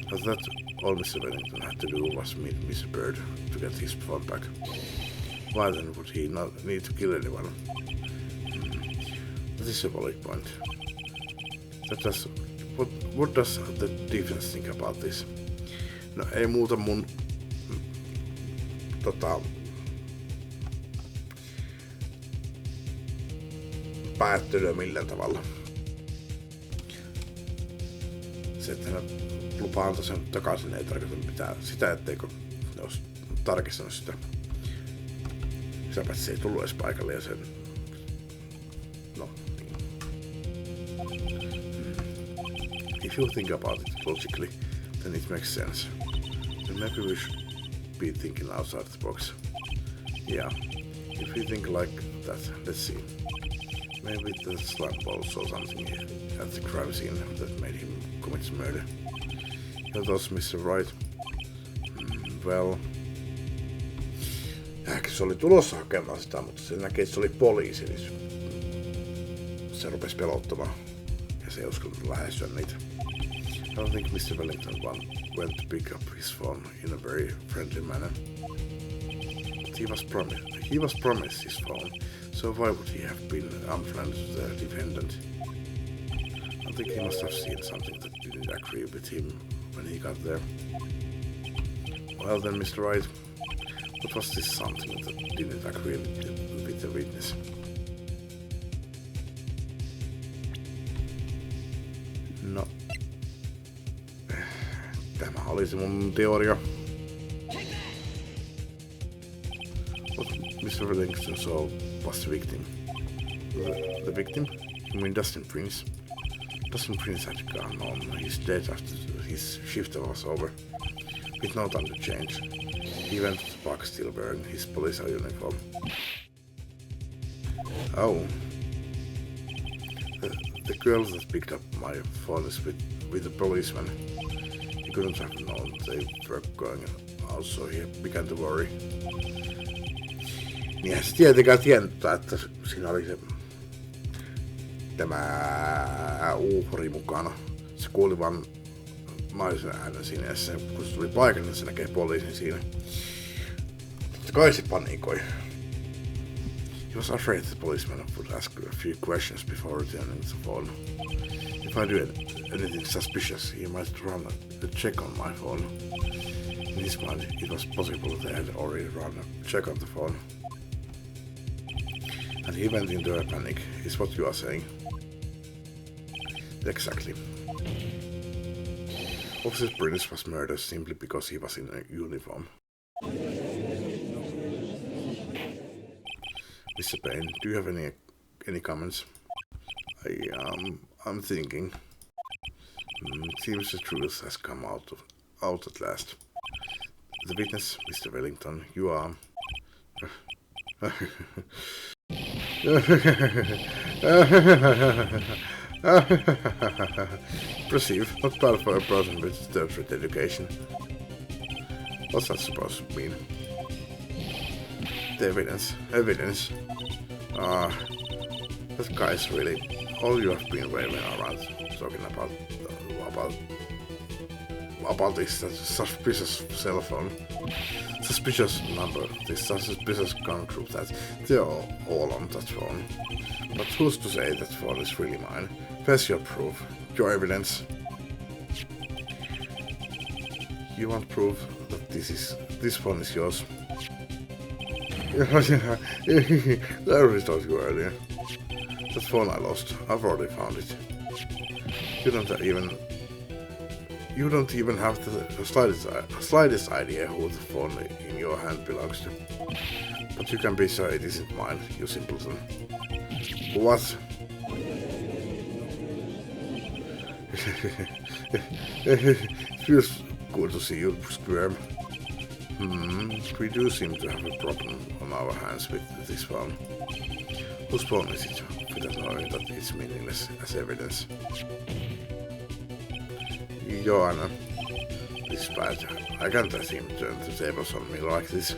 But that all Mr. Wellington had to do was meet Mr. Bird to get his phone back. Why then would he not need to kill anyone? That is a valid point. What does the defense think about this? No, ei muuta mun päättelyä millään tavalla. Se, että hän lupaa antaa sen takaisin, ei tarkoita mitään sitä, etteikö ne olisi tarkistanut sitä. Se ei tullut edes paikalle ja sen... No, niin. If you think about it logically, then it makes sense. Then maybe we should be thinking outside the box. Yeah, if we think like that, let's see. Maybe the slime ball saw something at the crime scene that made him commit murder. Your thoughts, Mr. Wright? Well... Se oli tulossa hakemaan sitä, mutta se näkee, että se oli poliisi, niin se rupesi pelottamaan. Ja se ei uskaltanut lähestyä niitä. I don't think Mr. Wellington went to pick up his phone in a very friendly manner. But he was promised his phone, so why would he have been unfriendly to the defendant? I think he must have seen something that didn't agree with him when he got there. Well then, Mr. Wright, what was this something that didn't agree with the witness? No. Tämä oli se mun teoria. What Mr. Wellington saw was the victim. The victim? You mean Dustin Prince? Dustin Prince had gone on his death after his shift was over. With no time to change. He went to the park still wearing his police uniform. Oh. The girl that picked up my phone is with the policeman. He couldn't have known they were going out, so he began to worry. Niinhän se tietenkään tiennyt, että siinä oli se tämä uhri mukana. Se kuuli vaan naisen äänen siinä, ja se, kun se tuli paikalle, niin se näkee poliisin siinä. Totta kai se panikoi. He was afraid the policeman would ask a few questions before returning the phone. If I do anything suspicious, he might run a check on my phone. In his mind, it was possible they had already run a check on the phone. And he went into a panic, is what you are saying. Exactly. Officer Prince was murdered simply because he was in a uniform. Mr. Payne, do you have any comments? I'm thinking. Seems the truth has come out at last. The witness, Mr. Wellington, you are. Perceive, not bad for a person with third-rate education. What's that supposed to mean? The evidence. That guy's really all you have been waving around, talking about this suspicious cell phone, suspicious number, this suspicious gun group that they're all on that phone. But who's to say that phone is really mine? Where's your proof? Your evidence? You want proof that this phone is yours? I already told you earlier. That phone I lost. I've already found it. You don't even have the slightest idea who the phone in your hand belongs to. But you can be sure it isn't mine, you simpleton. What? It feels good to see you squirm. We do seem to have a problem on our hands with this phone. Whose phone is it? Without knowing that it's meaningless as evidence. Your Honor, this is bad. I can't let him turn the tables on me like this.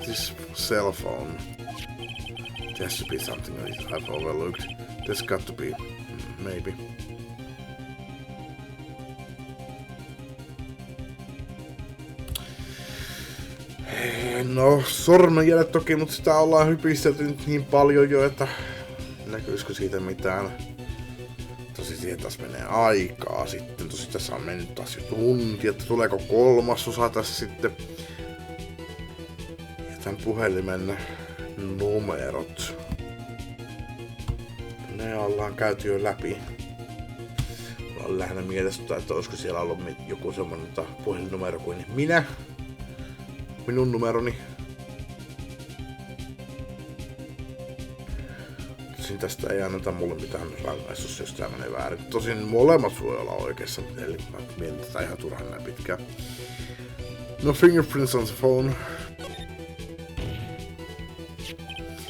This cell phone. There has to be something that I've overlooked. There's got to be. Maybe. No, sormenjäljet toki, mutta sitä ollaan hypistelty nyt niin paljon jo, että näkyisikö siitä mitään. Tosi siihen taas menee aikaa sitten. Tosi tässä on mennyt taas jo tunti, että tuleeko kolmasosa tässä sitten. Ja tän puhelimen numerot. Ne ollaan käyty jo läpi. Mulla on lähinnä mielestä, että olisiko siellä ollut joku semmonen puhelinnumero kuin minä. Minun numeroni. Tosin tästä ei anneta mulle mitään rangaistusta, jos tää menee väärin. Tosin molemmat voi olla oikeassa, eli mä mietin tätä ihan turhan näin pitkään. No fingerprints on the phone.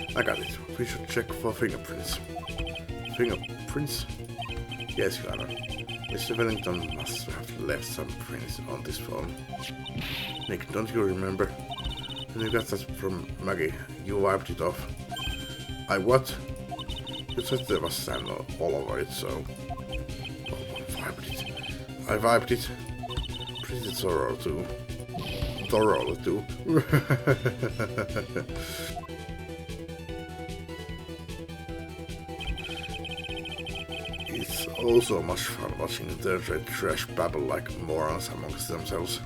I got it. We should check for fingerprints. Fingerprints? Yes, Your Honor. Mr. Wellington must have left some prints on this phone. Nick, don't you remember? When you got that from Maggie, you wiped it off. I what? You said there was sand all over it, so... wiped it. I wiped it. Pretty thorough too. Thoroughly too. It's also much fun watching third-rate trash babble like morons amongst themselves.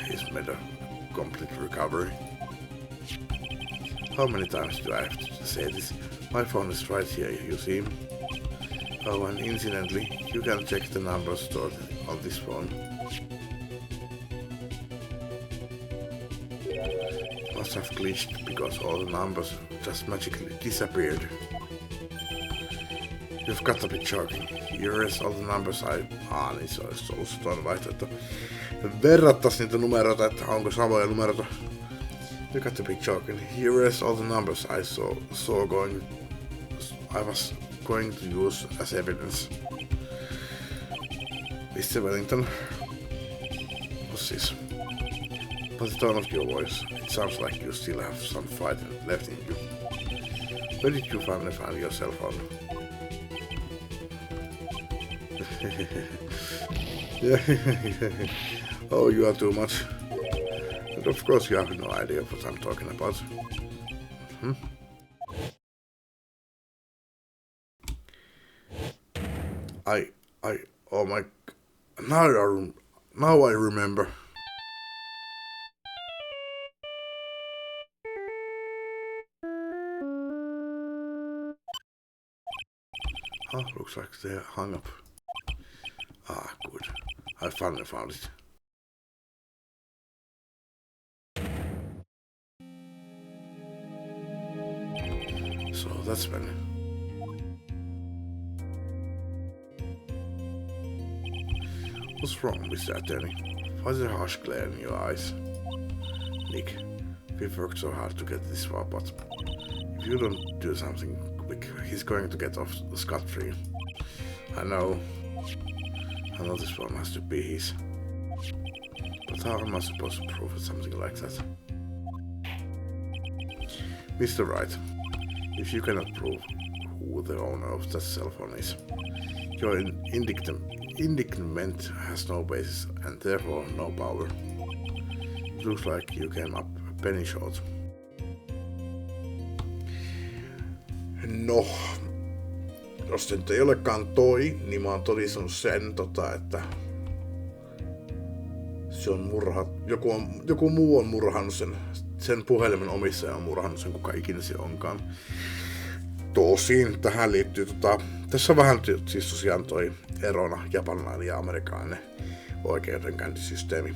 He's made a complete recovery. How many times do I have to say this? My phone is right here, you see. Oh, and incidentally, you can check the numbers stored on this phone. It must have glitched because all the numbers just magically disappeared. You've got to be joking. You erased all the numbers niin se olisi ollut se toinen vaihtoehto. Verrattais niitä numeroita, että onko samoja numeroita. You got to be joking. You erased all the numbers I was going to use as evidence. Mr. Wellington. What's this? By the tone of your voice, it sounds like you still have some fight left in you. Where did you finally find your cell phone? Oh, you are too much. But of course you have no idea what I'm talking about. Oh my... Now I remember. Looks like they hung up. Good. I finally found it. that's when. What's wrong, Mr. Attorney? Why is there a harsh glare in your eyes? Nick, we've worked so hard to get this far, but if you don't do something quick, he's going to get off scot-free. I know this one has to be his. But how am I supposed to prove something like that? Mr. Wright, if you cannot prove who the owner of that cell phone is, your indictment has no basis and therefore no power. It looks like you came up a penny short. No, jos se nyt ei olekaan toi, niin mä oon todistanut sen, että se on joku muu on murhannut sen puhelimen omistaja on murhannut sen, kuka ikinä se onkaan. Tosin tähän liittyy tässä on vähän siis tosiaan toi erona japanilainen ja amerikkalainen oikeudenkäyntisysteemi.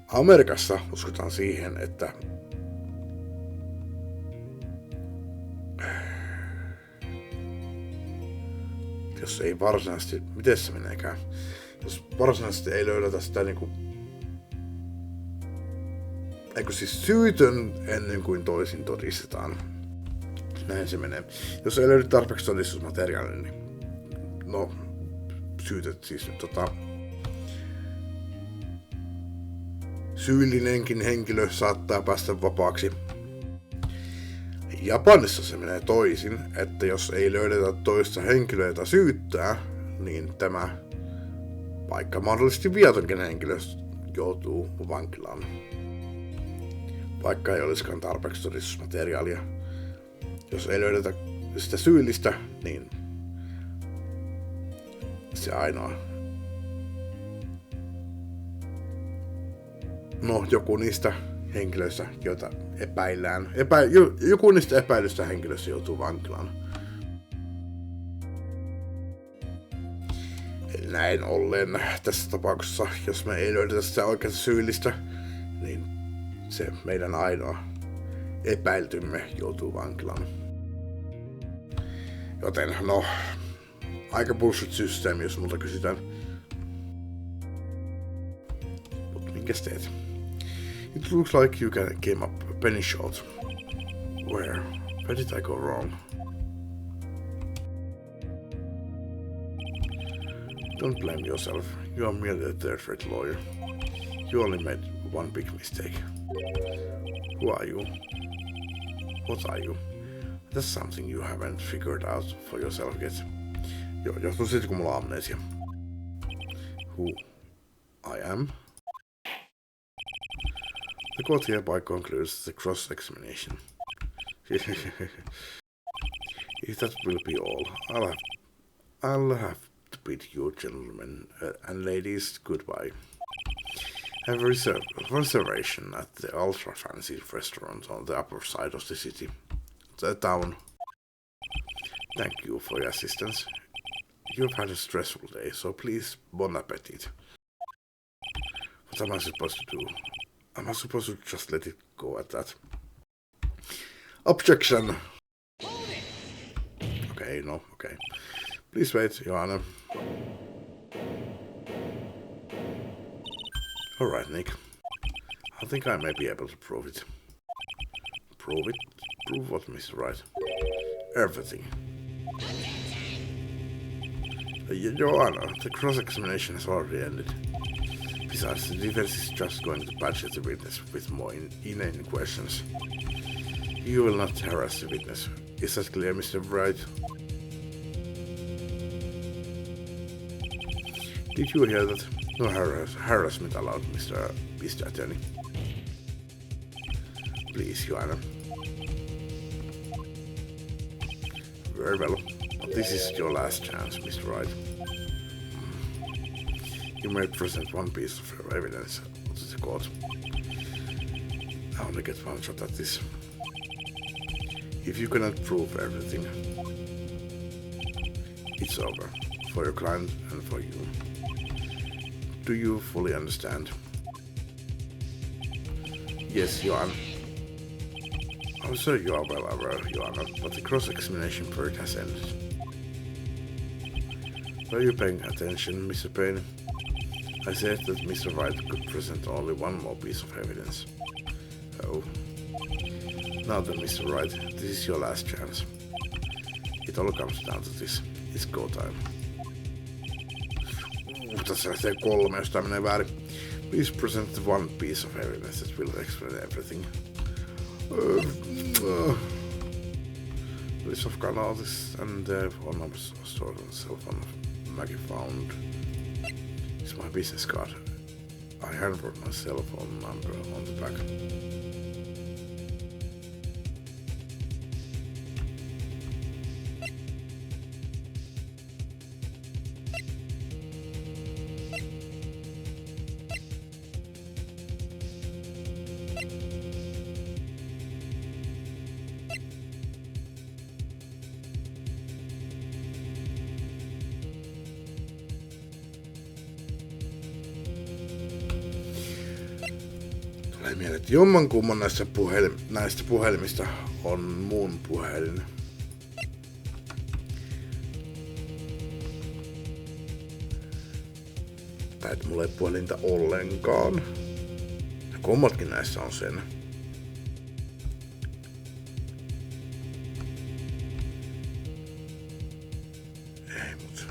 Amerikassa uskotaan siihen, että jos ei varsinaisesti, miten se meneekään, jos varsinaisesti ei löydetä sitä eikö siis syytön ennen kuin toisin todistetaan. Näin se menee. Jos ei löydy tarpeeksi todistusmateriaalia, niin no, syytet siis syyllinenkin henkilö saattaa päästä vapaaksi. Japanissa se menee toisin, että jos ei löydetä toista henkilöä, jota syyttää, niin tämä vaikka mahdollisesti viatonkin henkilö joutuu vankilaan. Vaikka ei olisikaan tarpeeksi todistusmateriaalia. Jos ei löydetä sitä syyllistä, niin se ainoa. No, joku niistä henkilöistä, joita epäillään. Joku niistä epäilystä henkilöistä joutuu vankilaan. Näin ollen tässä tapauksessa, jos me ei löydetä sitä oikeaa syyllistä, niin se meidän ainoa epäiltymme joutuu vankilaan. Joten no, aika bullshit-systeemi, jos multa kysytään. Mut minkäs teet? It looks like you came up a penny short. Where did I go wrong? Don't blame yourself. You are merely a third-rate lawyer. You only made one big mistake. Who are you? What are you? That's something you haven't figured out for yourself yet. Joo, johtuu siitä, kun mulla on amnesia. Who I am? The court hereby concludes the cross-examination. If that will be all, I'll have to bid you gentlemen and ladies goodbye. Have a reservation at the ultra-fancy restaurant on the upper side of the city. The town. Thank you for your assistance. You've had a stressful day, so please, bon appetit. What am I supposed to do? Am I supposed to just let it go at that? Objection! Okay, no, okay. Please wait, Your Honor. Alright, Nick. I think I may be able to prove it. Prove it? Prove what, Mr. Wright? Everything. Your Honor, the cross-examination has already ended. Besides, the defense is just going to badger the witness with more inane questions. You will not harass the witness. Is that clear, Mr. Wright? Did you hear that? No harassment allowed, Mr. Attorney. Please, Your Honor. Very well. This is your last chance, Mr. Wright. You may present one piece of evidence to the court. I only get one shot at this. If you cannot prove everything, it's over. For your client and for you. Do you fully understand? Yes, Your Honor. I'm sorry you are well aware, Joanna, but the cross-examination period has ended. Were you paying attention, Mr. Payne? I said that Mr. Wright could present only one more piece of evidence. Oh. Now then, Mr. Wright, this is your last chance. It all comes down to this. It's go time. Tässä lähtee 3, jos tää menee väärin. Please present the one piece of evidence that will explain everything. List of canals and the phone numbers stored on the cell phone of Maggie found. It's my business card. I handwrote my cell phone number on the back. Tulee mieleen, että jommankumman näistä puhelimista on mun puhelin. Tai että mulla ei puhelinta ollenkaan. Ja kummatkin näissä on sen. Ei mut.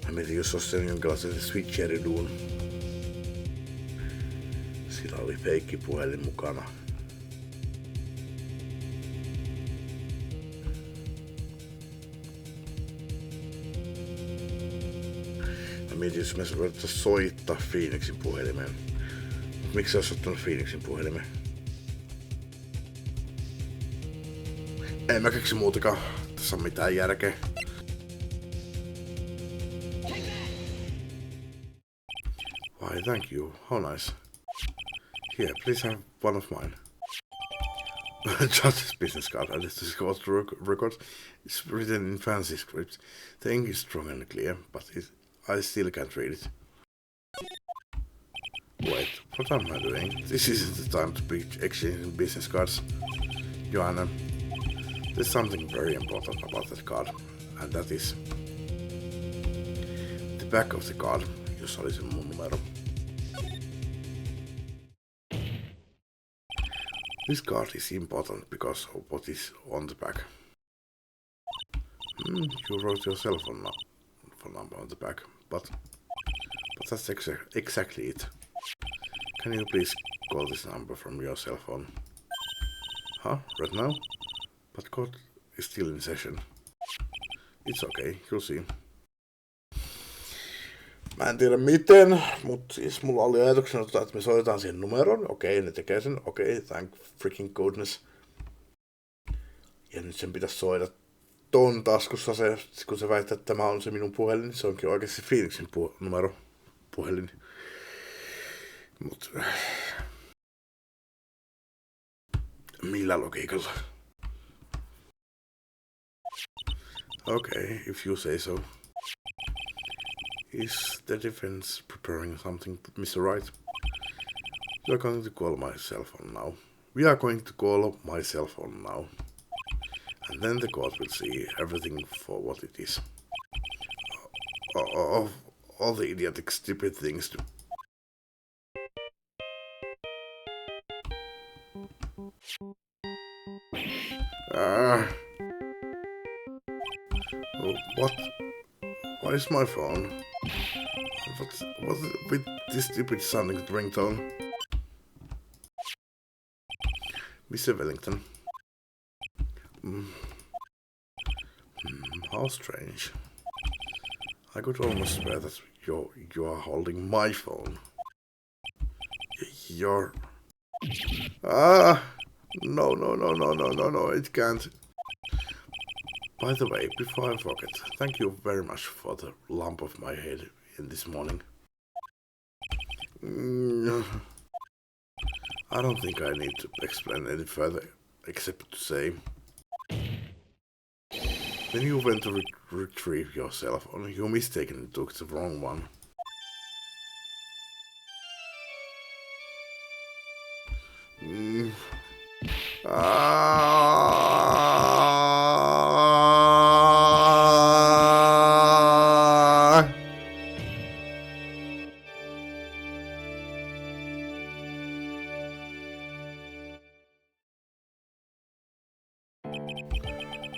Mä mietin, jos olisi sen jonkinlaisen switcheriduun. Sillä oli feikkipuhelin mukana. Mä mietin, jos me voitaisiin soittaa Phoenixin puhelimeen. Miksi sä oot ottanut Phoenixin puhelimen? En mä keksi muutakaan. Tässä on mitään järkeä. Why, thank you. How nice. Here, please have one of mine. Just his business card. I list his court records. It's written in fancy script. The ink is strong and clear, but I still can't read it. Wait, what am I doing? This isn't the time to be exchanging business cards. Joanna, there's something very important about that card, and that is the back of the card, jossa oli se mun numero. This card is important because of what is on the back. You wrote your cell phone number on the back, but that's exactly it. Can you please call this number from your cell phone? Huh? Right now? But court is still in session. It's okay, you'll see. Mä en tiedä miten, mutta siis mulla oli ajatuksena, että me soitetaan siihen numeron. Okei, ne tekee sen. Okei, thank freaking goodness. Ja nyt sen pitäisi soida ton taskussa se, kun se väittää, että tämä on se minun puhelin. Niin se onkin oikeasti Phoenixin numero puhelin. Mut millä logiikalla? Okay, if you say so. Is the defense preparing something, Mr. Wright? We are going to call my cell phone now. We are going to call my cell phone now. And then the court will see everything for what it is. All the idiotic, stupid things to... What? Why is my phone? What's with this stupid sounding ringtone? Mr. Wellington. How strange. I could almost swear that you are holding my phone. You're... No, it can't. By the way, before I forget, thank you very much for the lump of my head in this morning. I don't think I need to explain any further, except to say Then you went to retrieve yourself, only you mistakenly took the wrong one.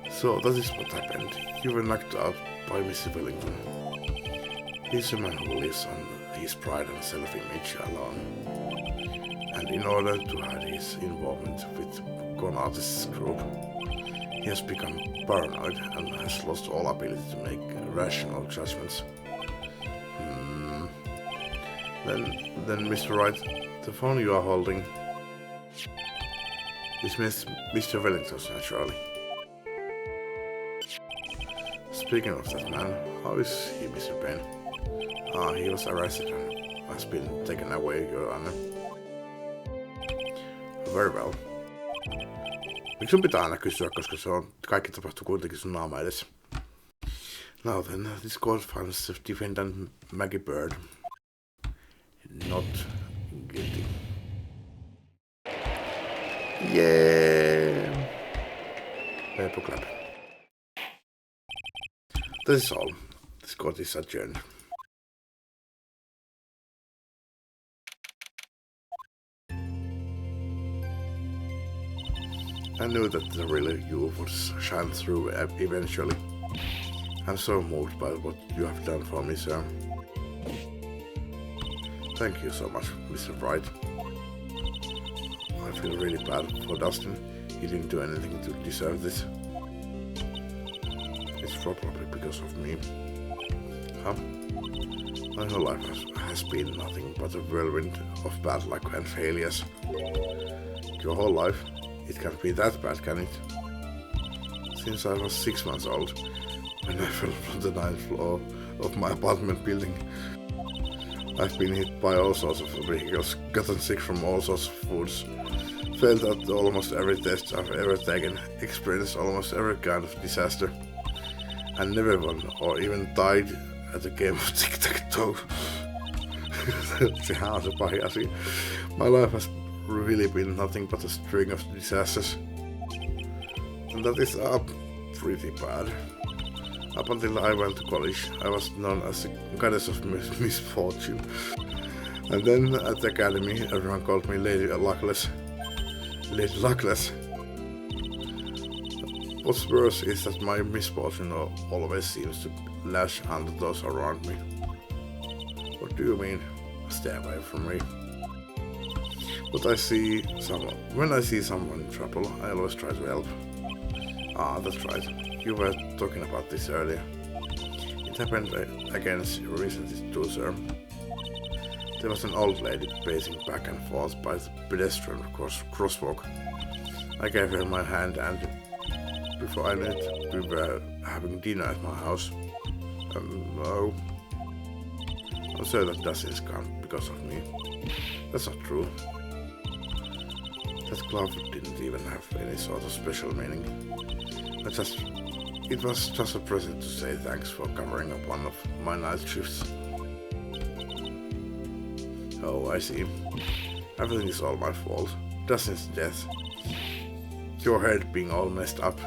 So that is what happened. You were knocked out by Mr. Wellington. He's a man who lives on his pride and self-image alone. And in order to hide his involvement with con artists group, he has become paranoid and has lost all ability to make rational judgments. Then Mr. Wright, the phone you are holding is Mr. Wellington's, naturally. Speaking of that man, how is he, Mr. Payne? He was arrested and has been taken away, Your Honor. Very well. Miksi sun pitää aina kysyä, koska se on, kaikki tapahtuu kuitenkin sun naama edessä. Now then, this court finds the defendant Maggie Bird not guilty. Yeah! Paper clap. That is all. This court is adjourned. I knew that the real you would shine through eventually. I'm so moved by what you have done for me, sir. Thank you so much, Mr. Wright. I feel really bad for Dustin. He didn't do anything to deserve this. It's probably because of me. Huh? My whole life has been nothing but a whirlwind of bad luck and failures. Your whole life? It can't be that bad, can it? Since I was 6 months old, when I fell from the 9th floor of my apartment building, I've been hit by all sorts of vehicles, gotten sick from all sorts of foods, failed at almost every test I've ever taken, experienced almost every kind of disaster, and never won or even died at a game of tic-tac-toe. Sehän on se pahin asia. My life has really been nothing but a string of disasters. And that is pretty bad. Up until I went to college, I was known as the goddess of misfortune. And then at the academy, everyone called me Lady Luckless. Lady Luckless. What's worse is that my misfortune always seems to lash under those around me. What do you mean? Stay away from me. But when I see someone in trouble, I always try to help. That's right. You were talking about this earlier. It happened against recently too, sir. There was an old lady pacing back and forth by the pedestrian crosswalk. I gave her my hand and before I knew it, we were having dinner at my house. No. I'm sure that Dustin's gone because of me. That's not true. That glove didn't even have any sort of special meaning. It was just a present to say thanks for covering up one of my night shifts. Oh, I see. Everything is all my fault. Dustin's death. Your head being all messed up.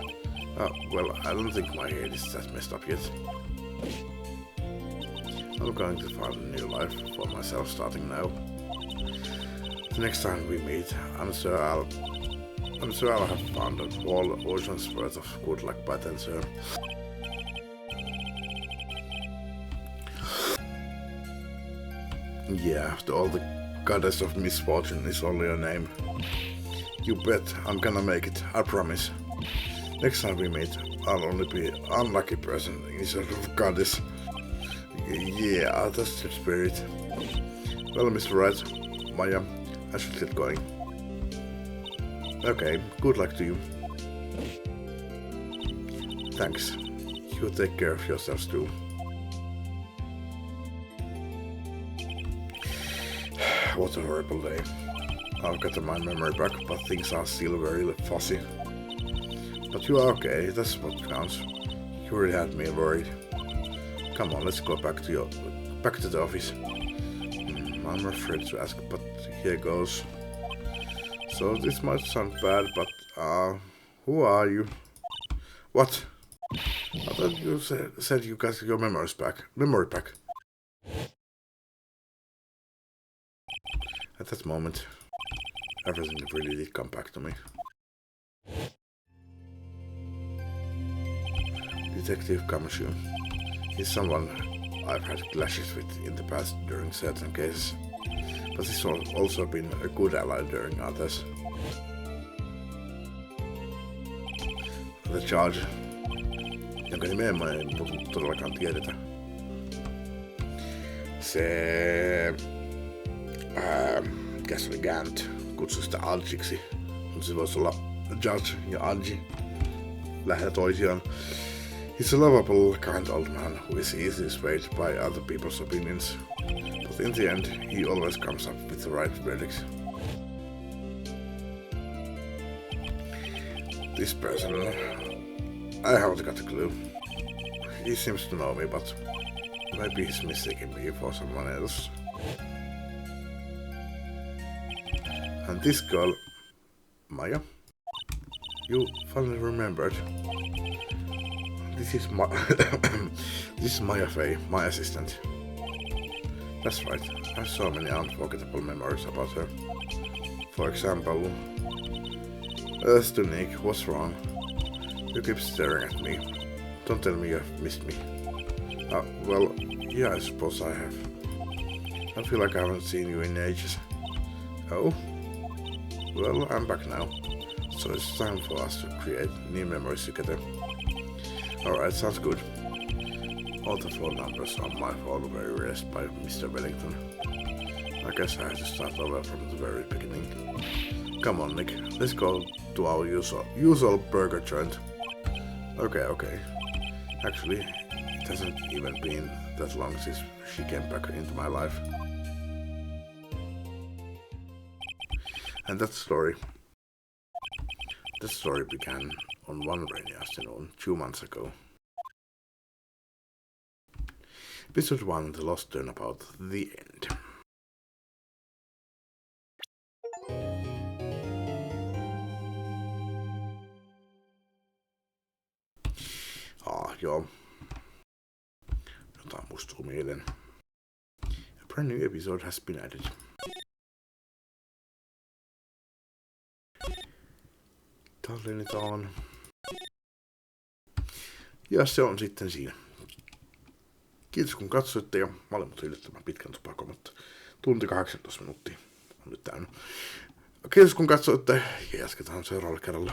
Well, I don't think my head is that messed up yet. I'm going to find a new life for myself starting now. The next time we meet, I'm sure I'll have found a whole ocean's worth of good luck by then, sir. Yeah, all the goddess of misfortune is only a name. You bet I'm gonna make it, I promise. Next time we meet, I'll only be an unlucky person instead of goddess. Yeah, that's the spirit. Well, Mr. Wright, Maya, I should get going. Okay, good luck to you. Thanks. You take care of yourselves too. What a horrible day. I've gotten my memory back, but things are still very fuzzy. But you are okay, that's what counts. You really had me worried. Come on, let's go back to the office. I'm afraid to ask, but here goes. So this might sound bad, but who are you? What? I thought you said you got your memory back. At that moment, everything really did come back to me. Detective Kamashu is someone I've had clashes with in the past during certain cases, but he's also been a good ally during others. The Charge, jonka nimeä ei todellakaan tiedetä. Se... mikä se oli Gant, kutsui sitä Adjiksi, mutta se voisi olla Judge ja Adji lähellä toisiaan. He's a lovable, kind old man who is easily swayed by other people's opinions, but in the end, he always comes up with the right verdict. This person, I haven't got a clue. He seems to know me, but maybe he's mistaken me for someone else. And this girl, Maya, you finally remembered. This is Maya Fey, my assistant. That's right, I have so many unforgettable memories about her. For example, Stunik, what's wrong? You keep staring at me. Don't tell me you've missed me. Well, yeah, I suppose I have. I feel like I haven't seen you in ages. Oh? Well, I'm back now. So it's time for us to create new memories together. Alright, sounds good. All the phone numbers on my phone were erased by Mr. Wellington. I guess I have to start over from the very beginning. Come on, Nick. Let's go to our usual burger joint. Okay. Actually, it hasn't even been that long since she came back into my life. And that story began on one rainy afternoon 2 months ago. Episode 1, The Lost Turnabout, the end. Joo. Jotain muistuu mieleen. A brand new episode has been added. Tallennetaan. Ja se on sitten siinä. Kiitos kun katsoitte ja mä olin mut yllättävän pitkän tupakon, mutta tunti 18 minuuttia on nyt täynnä. Kiitos kun katsoitte ja jatketaan seuraavalla kerralla.